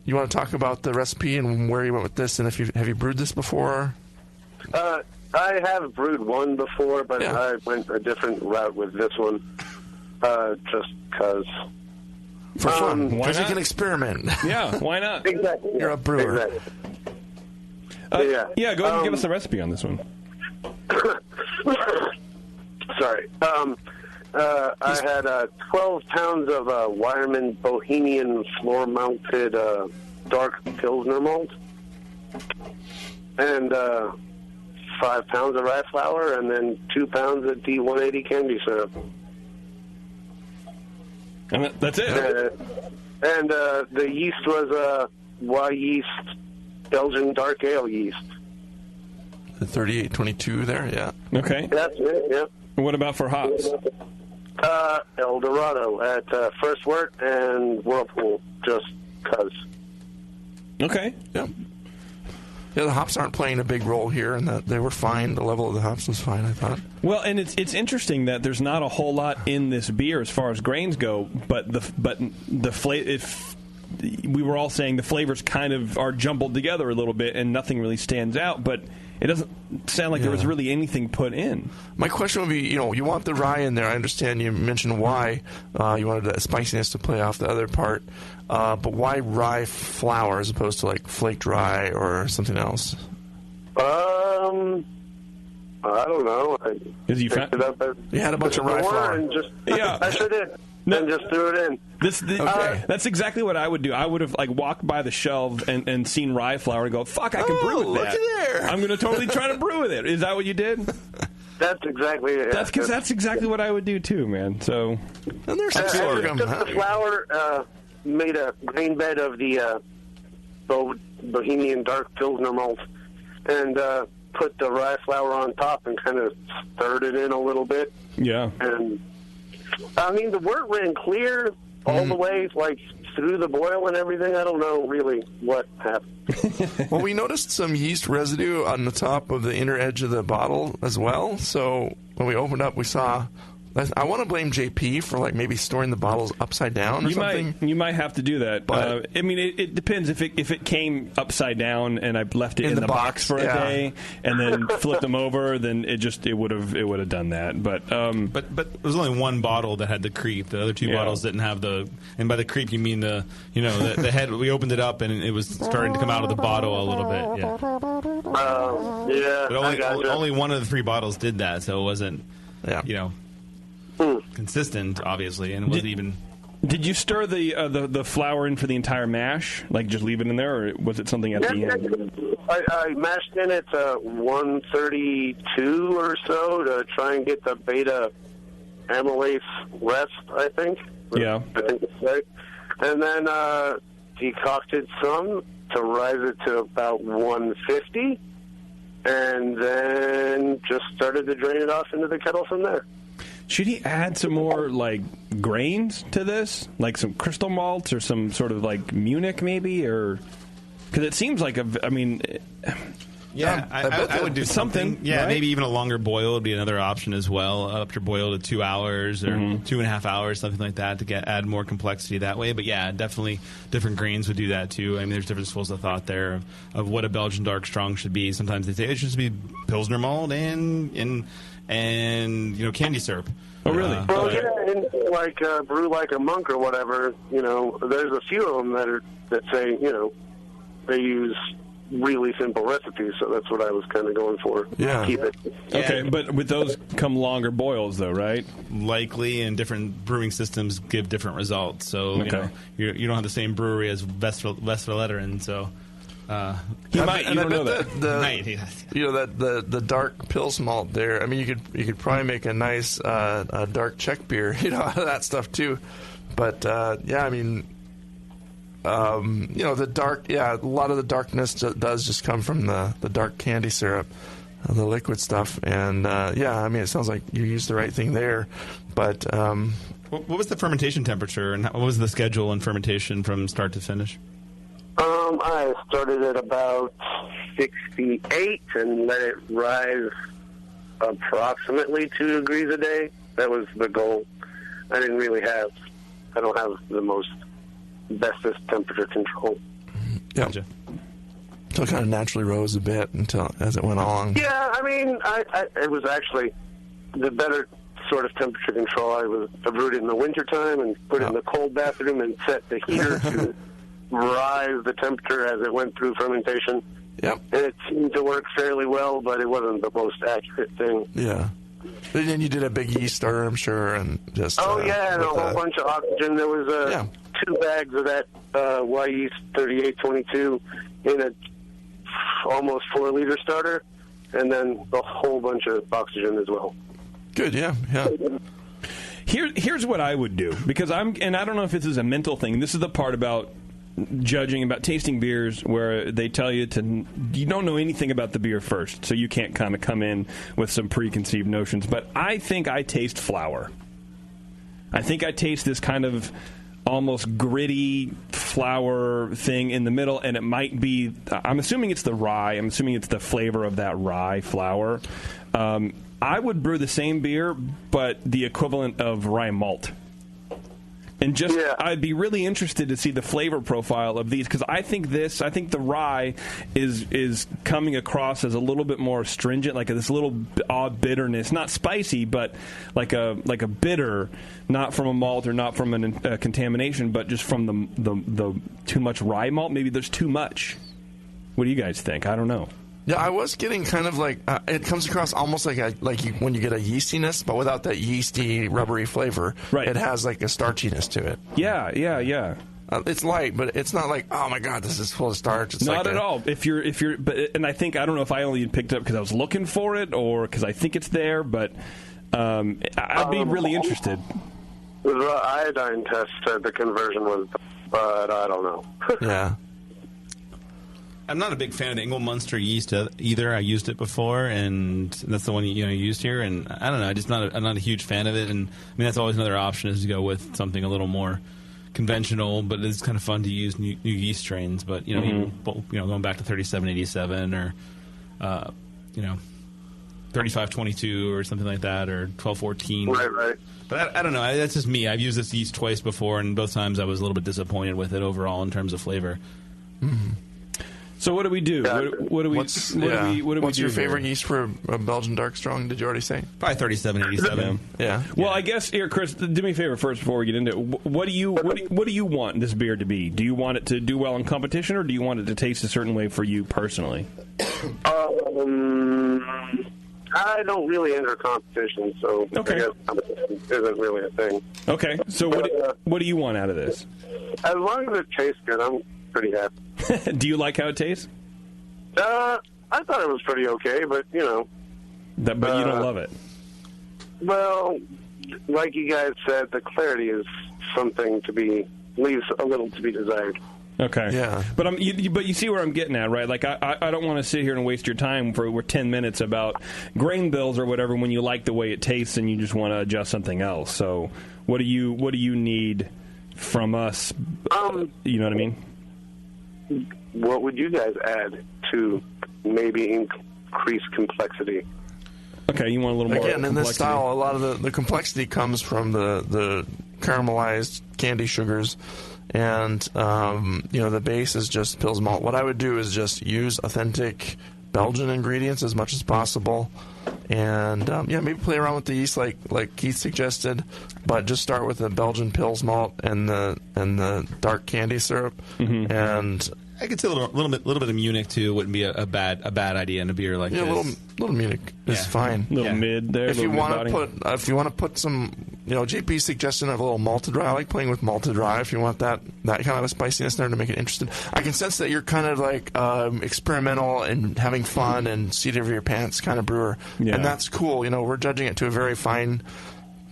You want to talk about the recipe and where you went with this, and have you brewed this before? I have brewed one before, but I went a different route with this one, just because. For fun, because you can experiment. Yeah, why not? Exactly. You're a brewer. Exactly. Yeah, go ahead and give us the recipe on this one. Sorry. I had 12 pounds of Wireman Bohemian floor-mounted dark Pilsner malt, and 5 pounds of rye flour, and then 2 pounds of D180 candy syrup. And that's it? And the yeast was Y yeast, Belgian dark ale yeast. The 3822 there, yeah. Okay. That's it, yeah. What about for hops? El Dorado at First Wort and Whirlpool, just because. Okay. Yeah. Yeah, the hops aren't playing a big role here, and they were fine. The level of the hops was fine, I thought. Well, and it's interesting that there's not a whole lot in this beer as far as grains go, but if we were all saying the flavors kind of are jumbled together a little bit, and nothing really stands out, but it doesn't sound like there was really anything put in. My question would be, you want the rye in there. I understand you mentioned why you wanted the spiciness to play off the other part, but why rye flour as opposed to like flaked rye or something else? I don't know. You had a bunch of rye flour. And just, yeah, I sure did. And just threw it in. That's exactly what I would do. I would have walked by the shelf and seen rye flour and go, "Fuck, I can brew with that. Looky there. I'm going to totally try to brew with it." Is that what you did? That's exactly it. That's exactly what I would do too, man. So, and there's some sorghum. Took the flour, made a grain bed of the Bohemian Dark Pilsner malt, and put the rye flour on top and kind of stirred it in a little bit. Yeah. And I mean, the wort ran clear all the way, through the boil and everything. I don't know really what happened. Well, we noticed some yeast residue on the top of the inner edge of the bottle as well. So when we opened up, we saw. I want to blame JP for maybe storing the bottles upside down or something. You might have to do that. But I mean, it depends. If it came upside down and I left it in the box for a day and then flipped them over, then it would have done that. But there was only one bottle that had the creep. The other two bottles didn't have the. And by the creep, you mean the head. We opened it up and it was starting to come out of the bottle a little bit. Yeah. But only one of the three bottles did that, so it wasn't. Yeah. Consistent, obviously, and it wasn't even. Did you stir the flour in for the entire mash? Just leave it in there, or was it something at the end? I mashed in at 132 or so to try and get the beta amylase rest, I think. Yeah. I think that's right. And then decocted some to rise it to about 150, and then just started to drain it off into the kettle from there. Should he add some more grains to this, some crystal malts or some sort of Munich maybe, or because it seems I would do something. Yeah, right? Maybe even a longer boil would be another option as well. Up your boil to 2 hours or 2.5 hours, something like that, to add more complexity that way. But yeah, definitely different grains would do that too. I mean, there's different schools of thought there of what a Belgian Dark Strong should be. Sometimes they say it should be Pilsner malt and candy syrup. Oh, really? Well, and brew like a monk or whatever. There's a few of them that say they use really simple recipes. So that's what I was kind of going for. Yeah. Keep it. Okay, but with those come longer boils, though, right? Likely, and different brewing systems give different results. So you don't have the same brewery as Westfaletteren, so. You don't know that. The dark Pils malt there. I mean, you could probably make a nice dark Czech beer, out of that stuff too. But I mean, the dark. Yeah, a lot of the darkness does just come from the dark candy syrup, the liquid stuff. And I mean, it sounds like you used the right thing there. But what was the fermentation temperature, and what was the schedule and fermentation from start to finish? I started at about 68 and let it rise approximately 2 degrees a day. That was the goal. I don't have the bestest temperature control. Yeah. Gotcha. So it kind of naturally rose a bit as it went along. Yeah, I mean, it was actually the better sort of temperature control. I brewed it in the wintertime and put it in the cold bathroom and set the heater to rise the temperature as it went through fermentation. Yep. And it seemed to work fairly well, but it wasn't the most accurate thing. Yeah. But then you did a big yeast stir, I'm sure, and just... and a whole bunch of oxygen. There was 2 bags of that Y yeast 3822 in a almost 4-liter starter, and then a whole bunch of oxygen as well. Good, yeah. Here's what I would do, because I don't know if this is a mental thing. This is the part about judging, about tasting beers, where they tell you you don't know anything about the beer first, so you can't kind of come in with some preconceived notions. But I think I taste flour. I think I taste this kind of almost gritty flour thing in the middle, and it might be, I'm assuming it's the rye. I'm assuming it's the flavor of that rye flour. I would brew the same beer, but the equivalent of rye malt. And I'd be really interested to see the flavor profile of these, because I think the rye is coming across as a little bit more astringent, like this little odd bitterness, not spicy, but like a bitter, not from a malt or not from a contamination, but just from the too much rye malt. Maybe there's too much. What do you guys think? I don't know. Yeah, I was getting kind of like it comes across almost like when you get a yeastiness, but without that yeasty, rubbery flavor. Right. It has like a starchiness to it. Yeah. It's light, but it's not like, oh my god, this is full of starch. It's not like at all. If you're, and I don't know if I only picked it up because I was looking for it or because I think it's there, but I'd be really interested. The iodine test said the conversion was, but I don't know. Yeah. I'm not a big fan of the Engel Munster yeast either. I used it before, and that's the one you used here. And I don't know, I'm not a huge fan of it. And I mean, that's always another option is to go with something a little more conventional, but it's kind of fun to use new yeast strains. But even, going back to 3787 or 3522 or something like that, or 1214. Right. But I don't know. That's just me. I've used this yeast twice before, and both times I was a little bit disappointed with it overall in terms of flavor. Mm-hmm. So what do we do? What's your favorite yeast for a Belgian Dark Strong? Did you already say? Probably 3787. Yeah. Well, I guess here, Chris, do me a favor first before we get into it. What do you want this beer to be? Do you want it to do well in competition, or do you want it to taste a certain way for you personally? I don't really enter competition, so okay. I guess competition isn't really a thing. Okay. So what do you want out of this? As long as it tastes good, I'm pretty happy. Do you like how it tastes? I thought it was pretty okay, but But you don't love it. Well, like you guys said, the clarity is something leaves a little to be desired. Okay. Yeah. But you see where I'm getting at, right? Like I don't want to sit here and waste your time for 10 minutes about grain bills or whatever when you like the way it tastes and you just want to adjust something else. So what do you need from us? You know what I mean? What would you guys add to maybe increase complexity? Okay, you want a little more Again, in this complexity. style, a lot of the complexity comes from the caramelized candy sugars, and the base is just Pils malt. What I would do is just use authentic Belgian ingredients as much as possible, and maybe play around with the yeast like Keith suggested, but just start with the Belgian Pils malt and the dark candy syrup, and I could say a little bit of Munich too wouldn't be a bad idea in a beer like this. A little Munich is fine. Little mid there. If you want to put some, JP's suggestion of a little malted rye. I like playing with malted rye. If you want that kind of a spiciness there to make it interesting. I can sense that you're kind of like experimental and having fun and seat over your pants kind of brewer, and that's cool. We're judging it to a very fine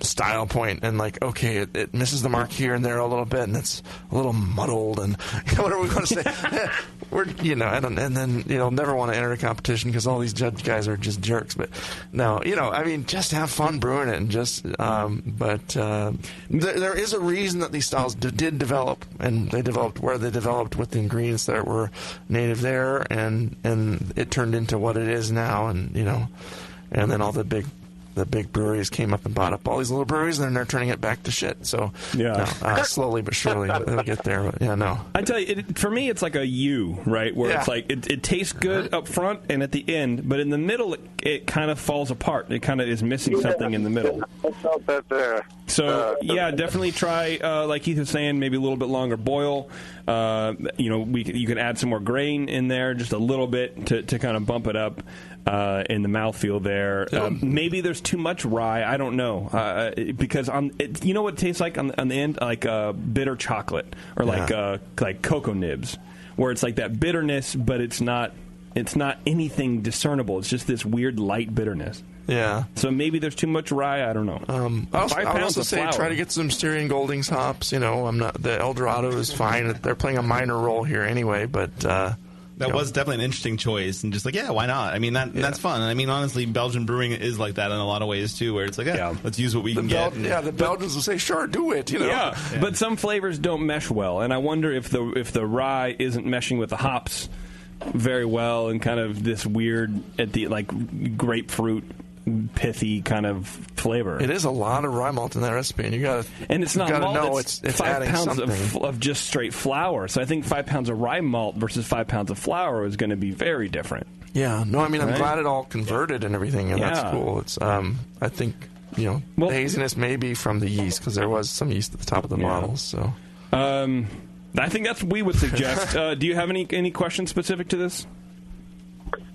style point, and okay, it misses the mark here and there a little bit, and it's a little muddled, and whatever we want to say. And then never want to enter a competition because all these judge guys are just jerks. But no, just have fun brewing it, and just. There is a reason that these styles did develop, and they developed where they developed with the ingredients that were native there, and it turned into what it is now, and then all the big breweries came up and bought up all these little breweries, and then they're turning it back to shit. So, slowly but surely, it'll get there. But, no. I tell you, for me, it's like a U, right? Where it's like it tastes good up front and at the end, but in the middle, it kind of falls apart. It kind of is missing something in the middle. I felt that there. So, definitely try, like Keith was saying, maybe a little bit longer boil. You can add some more grain in there, just a little bit to kind of bump it up. In the mouthfeel there. Maybe there's too much rye. I don't know. Because you know what it tastes like on the end? Like bitter chocolate or like cocoa nibs, where it's like that bitterness, but it's not anything discernible. It's just this weird light bitterness. Yeah. So maybe there's too much rye. I don't know. I would also say try to get some Styrian Goldings hops. The El Dorado is fine. They're playing a minor role here anyway, but. That was definitely an interesting choice, and just why not? I mean, that's fun. And I mean, honestly, Belgian brewing is like that in a lot of ways too, where it's like, let's use what we can get. The Belgians will say, sure, do it. But some flavors don't mesh well, and I wonder if the rye isn't meshing with the hops very well, and kind of this weird grapefruit pithy kind of flavor. It is a lot of rye malt in that recipe, and it's not malt. Know it's 5 pounds of just straight flour. So I think 5 pounds of rye malt versus 5 pounds of flour is going to be very different. Yeah, no, I mean I'm glad it all converted and everything, and that's cool. It's I think the haziness may be from the yeast because there was some yeast at the top of the bottles. So I think that's what we would suggest. Do you have any questions specific to this?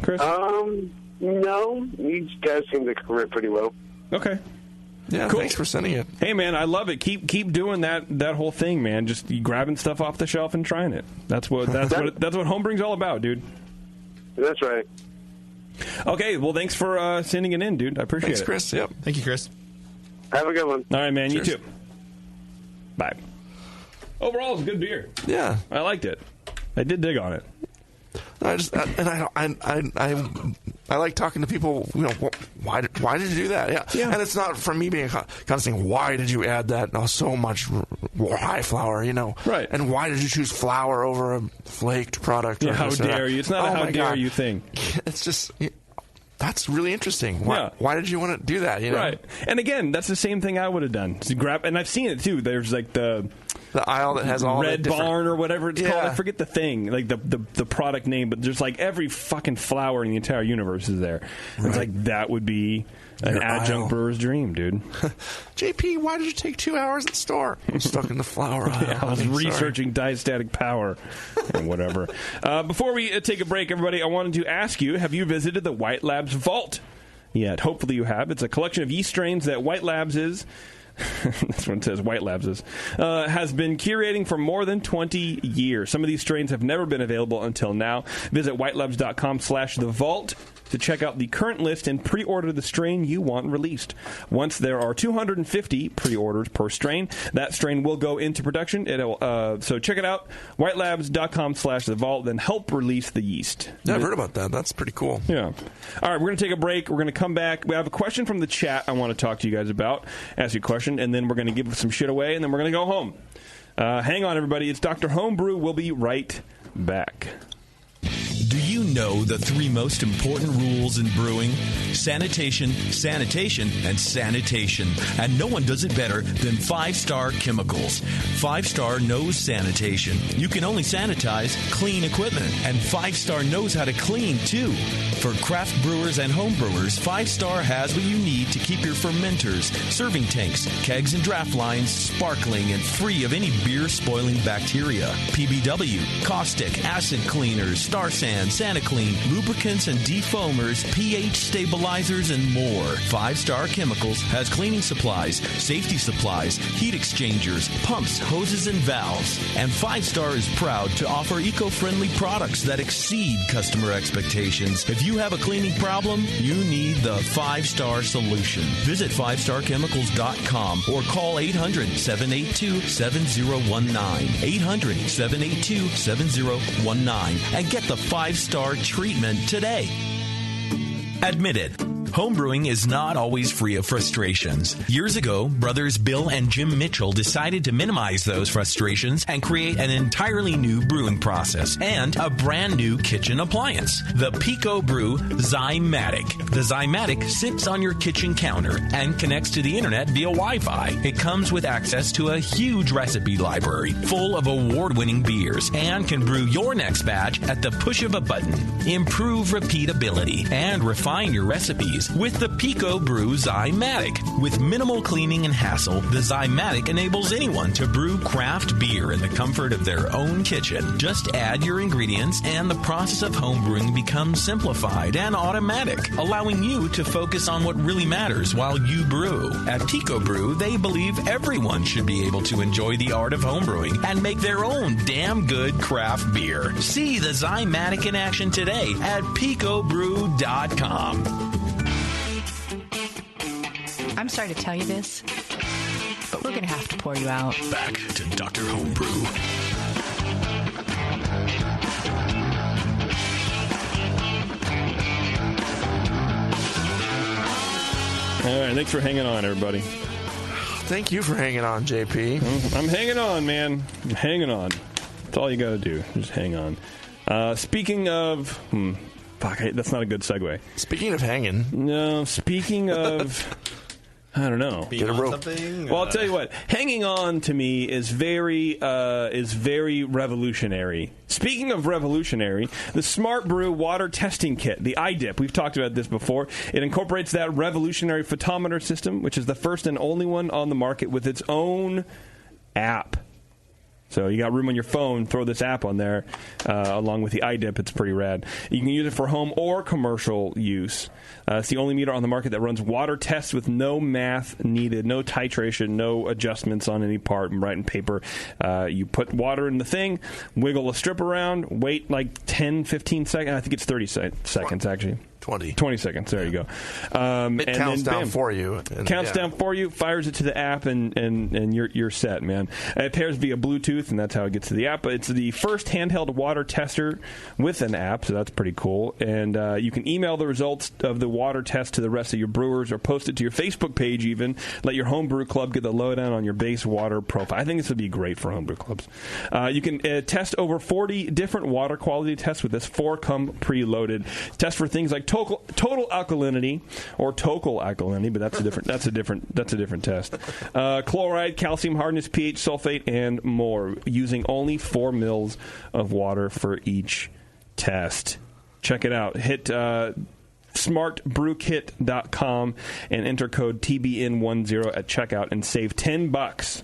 Chris? No. You guys seem to cover it pretty well. Okay. Yeah, cool. Thanks for sending it. Hey, man, I love it. Keep doing that whole thing, man. Just grabbing stuff off the shelf and trying it. That's what homebrewing's all about, dude. That's right. Okay, well, thanks for sending it in, dude. I appreciate it. Thanks, Chris. Yep. Thank you, Chris. Have a good one. All right, man. Cheers. You too. Bye. Overall, it's a good beer. Yeah, I liked it. I did dig on it. I like talking to people. You know, why did you do that? Yeah. And it's not from me being kind of saying, why did you add that? No, so much high flour, you know. Right. And why did you choose flour over a flaked product? Yeah, how dare you? It's not a how dare you thing. It's just. That's really interesting. Why did you want to do that? You know? Right. And again, that's the same thing I would have done. So and I've seen it too. There's like the aisle that has all Red Barn or whatever it's called. I forget the thing, like the product name, but there's like every fucking flour in the entire universe is there. Right. It's like that would be an adjunct brewer's dream, dude. JP, why did you take 2 hours at the store? I'm stuck in the flour aisle. Yeah, I was researching diastatic power and whatever. Before we take a break, everybody, I wanted to ask you, have you visited the White Labs Vault yet? Hopefully you have. It's a collection of yeast strains that White Labs is... That's what it says, White Labs is, has been curating for more than 20 years. Some of these strains have never been available until now. Visit whitelabs.com/thevault to check out the current list and pre-order the strain you want released. Once there are 250 pre-orders per strain, that strain will go into production. So check it out, whitelabs.com/thevault, then help release the yeast. Yeah, I've heard about that. That's pretty cool. Yeah. All right, we're going to take a break. We're going to come back. We have a question from the chat I want to talk to you guys about. Ask you a question, and then we're going to give some shit away, and then we're going to go home. Hang on, everybody. It's Dr. Homebrew. We'll be right back. Do you know the 3 most important rules in brewing? Sanitation, sanitation, and sanitation. And no one does it better than 5-Star Chemicals. 5-Star knows sanitation. You can only sanitize clean equipment. And 5-Star knows how to clean, too. For craft brewers and home brewers, 5-Star has what you need to keep your fermenters, serving tanks, kegs, and draft lines sparkling and free of any beer-spoiling bacteria. PBW, caustic, acid cleaners, Star Sand, SaniClean, lubricants and defoamers, pH stabilizers, and more. 5-Star Chemicals has cleaning supplies, safety supplies, heat exchangers, pumps, hoses, and valves. And 5-Star is proud to offer eco-friendly products that exceed customer expectations. If you have a cleaning problem, you need the 5-Star solution. Visit 5starchemicals.com or call 800-782-7019. 800-782-7019 and get the 5-Star treatment today. Admit it. Homebrewing is not always free of frustrations. Years ago, brothers Bill and Jim Mitchell decided to minimize those frustrations and create an entirely new brewing process and a brand new kitchen appliance, the Pico Brew Zymatic. The Zymatic sits on your kitchen counter and connects to the internet via Wi-Fi. It comes with access to a huge recipe library full of award-winning beers and can brew your next batch at the push of a button. Improve repeatability and refine your recipes with the Pico Brew Zymatic. With minimal cleaning and hassle, the Zymatic enables anyone to brew craft beer in the comfort of their own kitchen. Just add your ingredients and the process of homebrewing becomes simplified and automatic, allowing you to focus on what really matters while you brew. At Pico Brew, they believe everyone should be able to enjoy the art of homebrewing and make their own damn good craft beer. See the Zymatic in action today at picobrew.com. I'm sorry to tell you this, but we're going to have to pour you out. Back to Dr. Homebrew. All right, thanks for hanging on, everybody. Thank you for hanging on, JP. I'm hanging on, man. I'm hanging on. That's all you got to do. Just hang on. Speaking of... that's not a good segue. Speaking of hanging. No, speaking of... I don't know. Being on something? Well, I'll tell you what. Hanging on to me is very revolutionary. Speaking of revolutionary, the Smart Brew Water Testing Kit, the iDip. We've talked about this before. It incorporates that revolutionary photometer system, which is the first and only one on the market with its own app. So you got room on your phone, throw this app on there along with the iDip. It's pretty rad. You can use it for home or commercial use. It's the only meter on the market that runs water tests with no math needed, no titration, no adjustments on any part, writing paper. You put water in the thing, wiggle a strip around, wait like 10, 15 seconds. I think it's 30 seconds, actually. 20 seconds. There you go. It counts down for you. Counts down for you, fires it to the app, and you're set, man. It pairs via Bluetooth, and that's how it gets to the app. But it's the first handheld water tester with an app, so that's pretty cool. And you can email the results of the water test to the rest of your brewers or post it to your Facebook page even. Let your homebrew club get the lowdown on your base water profile. I think this would be great for homebrew clubs. You can test over 40 different water quality tests with this. 4 come preloaded. Test for things like total alkalinity or total alkalinity, but that's a different test. Chloride, calcium hardness, pH, sulfate, and more. Using only 4 mils of water for each test. Check it out. Hit smartbrewkit.com and enter code TBN10 at checkout and save $10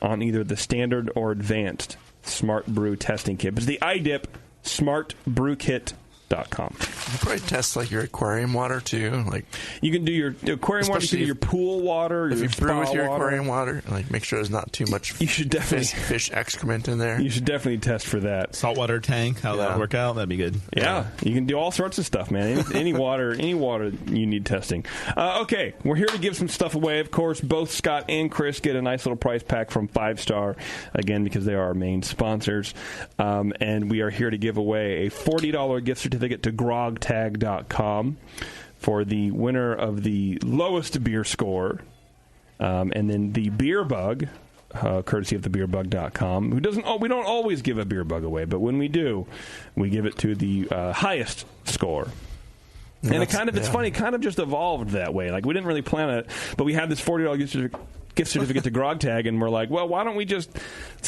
on either the standard or advanced Smart Brew testing kit. It's the iDip smartbrewkit.com. You probably test like your aquarium water too. Like you can do your aquarium water, you can do your pool water. If your you brew with your water. Aquarium water, like make sure there's not too much. You should definitely fish excrement in there. You should definitely test for that. Saltwater tank, how that work out? That'd be good. Yeah, you can do all sorts of stuff, man. Any water you need testing. Okay, we're here to give some stuff away. Of course, both Scott and Chris get a nice little prize pack from 5 Star, again, because they are our main sponsors. And we are here to give away a $40 gift certificate to grogtag.com for the winner of the lowest beer score. And then the Beer Bug, courtesy of thebeerbug.com, we don't always give a Beer Bug away, but when we do, we give it to the highest score. And it's funny, kind of just evolved that way. Like, we didn't really plan it, but we had this $40 gift certificate to GrogTag, and we're like, well, why don't we let's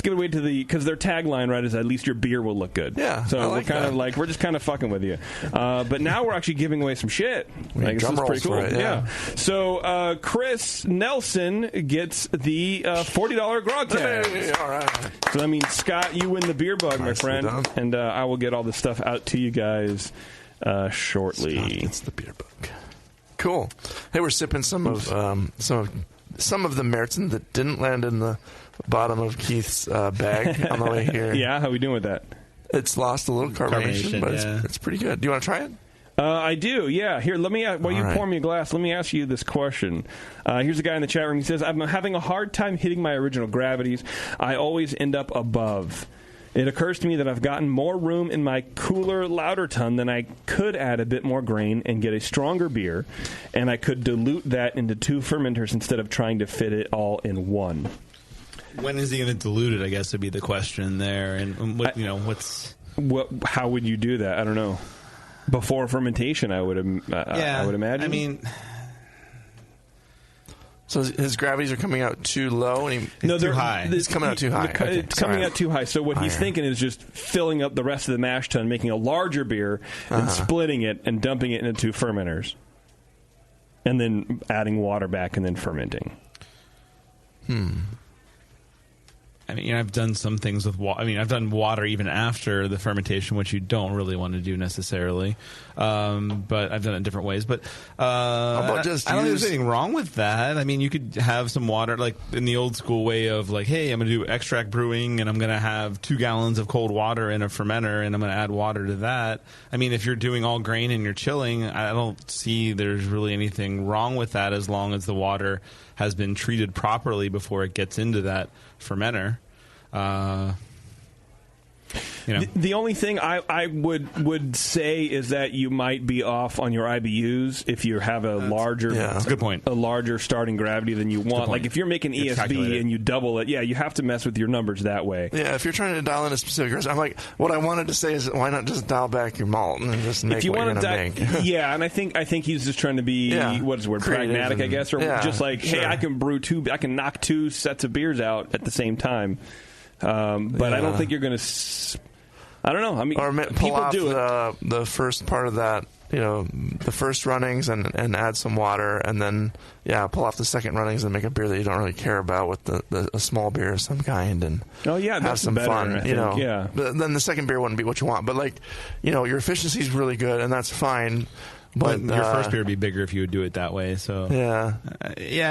give it away to because their tagline, right, is at least your beer will look good. Yeah. So we're kind of like, we're just kind of fucking with you. But now we're actually giving away some shit. Like, this is pretty cool. It, yeah. So Chris Nelson gets the $40 GrogTag. Hey, all right. So that means, Scott, you win the Beer Bug, my friend. Done. And I will get all this stuff out to you guys shortly. Scott gets the Beer Bug. Cool. Hey, we're sipping some of the Meriton that didn't land in the bottom of Keith's bag on the way here. Yeah, how are we doing with that? It's lost a little carbonation, but it's pretty good. Do you want to try it? I do, yeah. Here, let me while you pour me a glass, let me ask you this question. Here's a guy in the chat room. He says, I'm having a hard time hitting my original gravities. I always end up above. It occurs to me that I've gotten more room in my cooler, louder ton than I could add a bit more grain and get a stronger beer, and I could dilute that into 2 fermenters instead of trying to fit it all in one. When is he going to dilute it, I guess, would be the question there. And how would you do that? I don't know. Before fermentation, I would imagine. I mean, so his gravities are coming out too low, and too high. It's coming out too high. It's coming out too high. So what he's thinking is just filling up the rest of the mash tun, making a larger beer, and splitting it and dumping it into 2 fermenters, and then adding water back and then fermenting. I mean, I've done some things with water. I mean, I've done water even after the fermentation, which you don't really want to do necessarily. But I've done it in different ways. But I don't think there's anything wrong with that. I mean, you could have some water, like in the old school way of like, hey, I'm going to do extract brewing, and I'm going to have 2 gallons of cold water in a fermenter, and I'm going to add water to that. I mean, if you're doing all grain and you're chilling, I don't see there's really anything wrong with that as long as the water has been treated properly before it gets into that fermenter. The only thing I would say is that you might be off on your IBUs if you have that's a good point. A larger starting gravity than you want. Like if you're making ESB and you double it, you have to mess with your numbers that way. Yeah, if you're trying to dial in a specific recipe, I'm like, what I wanted to say is, why not just dial back your malt and just make what you're going to make? Yeah, and I think he's just trying to be what is the word, pragmatic, I guess, or just like, hey, I can knock 2 sets of beers out at the same time. But I don't think you're going to. I don't know. I mean, or people do it. The first part of that the first runnings and add some water, and then pull off the second runnings and make a beer that you don't really care about with a small beer of some kind, and have some better, fun. I think. Yeah. But then the second beer wouldn't be what you want. But your efficiency is really good, and that's fine. But your first beer would be bigger if you would do it that way. So I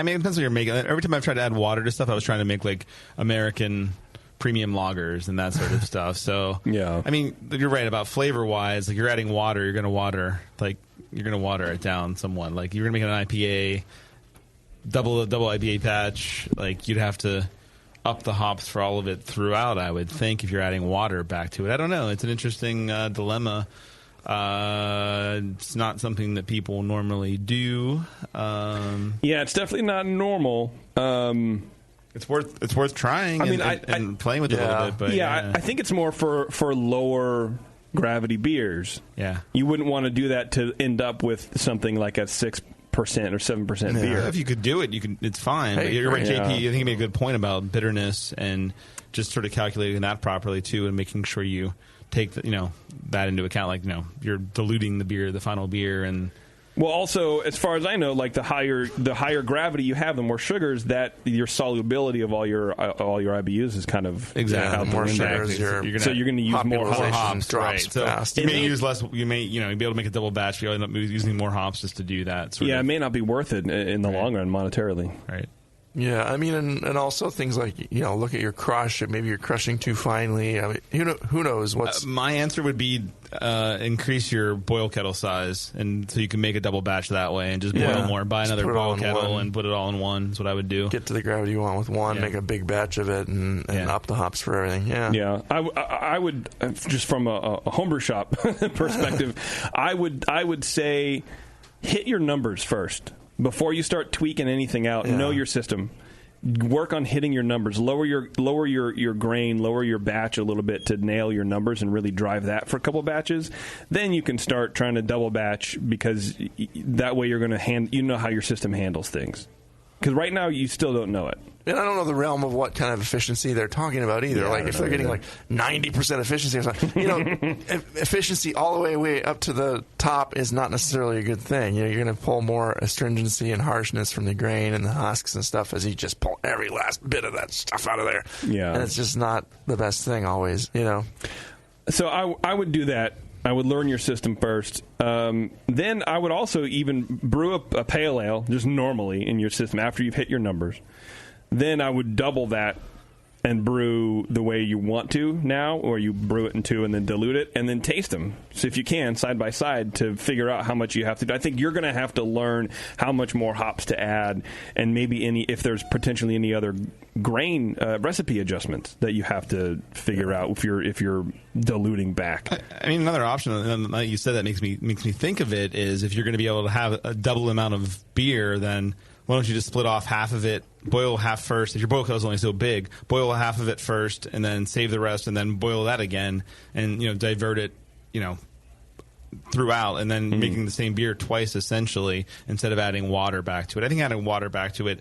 mean, it depends what you're making. Every time I've tried to add water to stuff, I was trying to make like American premium lagers and that sort of stuff. So I mean, you're right about flavor wise. Like you're adding water, you're going to water it down somewhat. Like you're going to make an IPA, double IPA patch. Like you'd have to up the hops for all of it throughout, I would think, if you're adding water back to it. I don't know. It's an interesting dilemma. It's not something that people normally do. It's definitely not normal. It's worth trying. I mean, and playing with it a little bit. But I think it's more for lower gravity beers. Yeah, you wouldn't want to do that to end up with something like a 6% or 7% beer. If you could do it, you can. It's fine. But you're right, JP. I think you made a good point about bitterness and just sort of calculating that properly too, and making sure you take that into account. Like you're diluting the beer, the final beer, and well, also as far as I know, like the higher gravity you have, the more sugars, that your solubility of all your IBUs is kind of out the more window. sugars. So you're going to use more hops, right? So fast. you may use less. You may be able to make a double batch. You end up using more hops just to do that. It may not be worth it in the long run monetarily. Right. Yeah, I mean, and also things like, look at your crush. Maybe you're crushing too finely. I mean, who knows what's... my answer would be increase your boil kettle size, and so you can make a double batch that way and just boil more. Buy another boil kettle and put it all in one. That's what I would do. Get to the gravity you want with one, make a big batch of it, and up the hops for everything. Yeah. I would, just from a homebrew shop perspective, I would say hit your numbers first. Before you start tweaking anything out, know your system. Work on hitting your numbers. Lower your grain, lower your batch a little bit to nail your numbers and really drive that for a couple batches. Then you can start trying to double batch, because that way you're going to know how your system handles things. Because right now you still don't know it. And I don't know the realm of what kind of efficiency they're talking about either. Like if they're getting like 90% efficiency or something, efficiency all the way up to the top is not necessarily a good thing. You're going to pull more astringency and harshness from the grain and the husks and stuff as you just pull every last bit of that stuff out of there. Yeah, and it's just not the best thing always. So I would do that. I would learn your system first. Then I would also even brew a pale ale just normally in your system after you've hit your numbers. Then I would double that and brew the way you want to now, or you brew it in two and then dilute it, and then taste them. So if you can, side by side, to figure out how much you have to do. I think you're going to have to learn how much more hops to add, and maybe if there's potentially any other grain recipe adjustments that you have to figure out if you're diluting back. I mean, another option that you said that makes me think of it is, if you're going to be able to have a double amount of beer, then why don't you just split off half of it, boil half first. If your boil kettle is only so big, boil half of it first, and then save the rest, and then boil that again, and divert it, throughout, and then making the same beer twice essentially, instead of adding water back to it. I think adding water back to it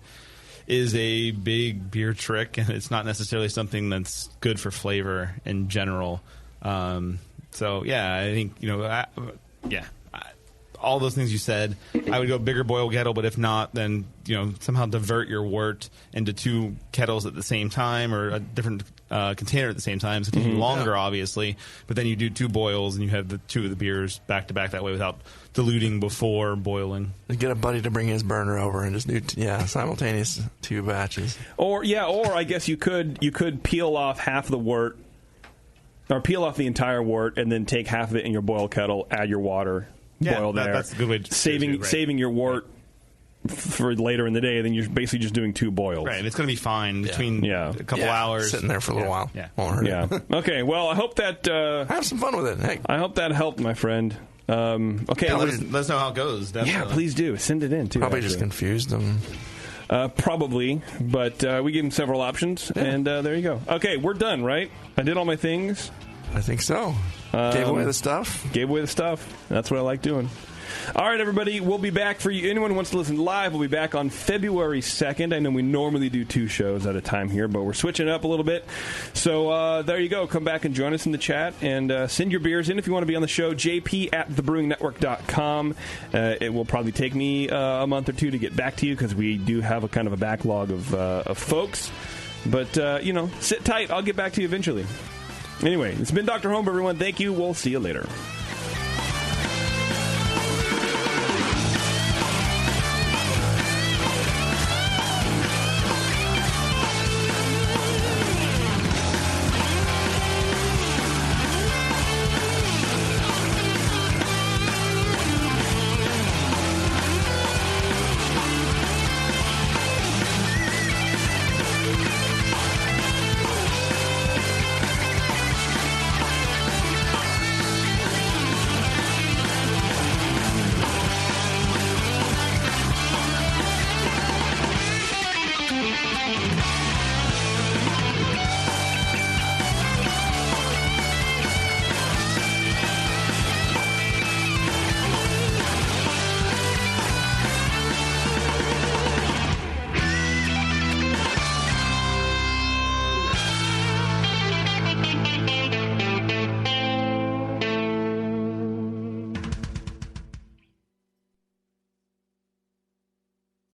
is a big beer trick, and it's not necessarily something that's good for flavor in general. So yeah, I think all those things you said, I would go bigger boil kettle, but if not, then somehow divert your wort into two kettles at the same time, or a different container at the same time. So it takes longer, obviously, but then you do two boils and you have the two of the beers back to back that way without diluting before boiling. Get a buddy to bring his burner over and just do simultaneous two batches. Or I guess you could peel off half the wort, or peel off the entire wort, and then take half of it in your boil kettle, add your water. Boil there. That's a good way to saving your wort for later in the day. Then you're basically just doing two boils. Right, it's going to be fine between a couple hours. Sitting there for a little while. Okay, well, I hope that... have some fun with it. Hey. I hope that helped, my friend. Okay, let us know how it goes. Definitely. Yeah, please do. Send it in, too. Probably just confused them. Probably, but we gave him several options, and there you go. Okay, we're done, right? I did all my things. I think so. Gave away the stuff. Gave away the stuff. That's what I like doing. All right, everybody, we'll be back for you. Anyone who wants to listen live, we'll be back on February 2nd. I know we normally do 2 shows at a time here, but we're switching it up a little bit. So there you go. Come back and join us in the chat, and send your beers in if you want to be on the show. jp@thebrewingnetwork.com. It will probably take me a month or 2 to get back to you because we do have a kind of a backlog of folks. But, sit tight. I'll get back to you eventually. Anyway, it's been Dr. Homebrew, everyone. Thank you. We'll see you later.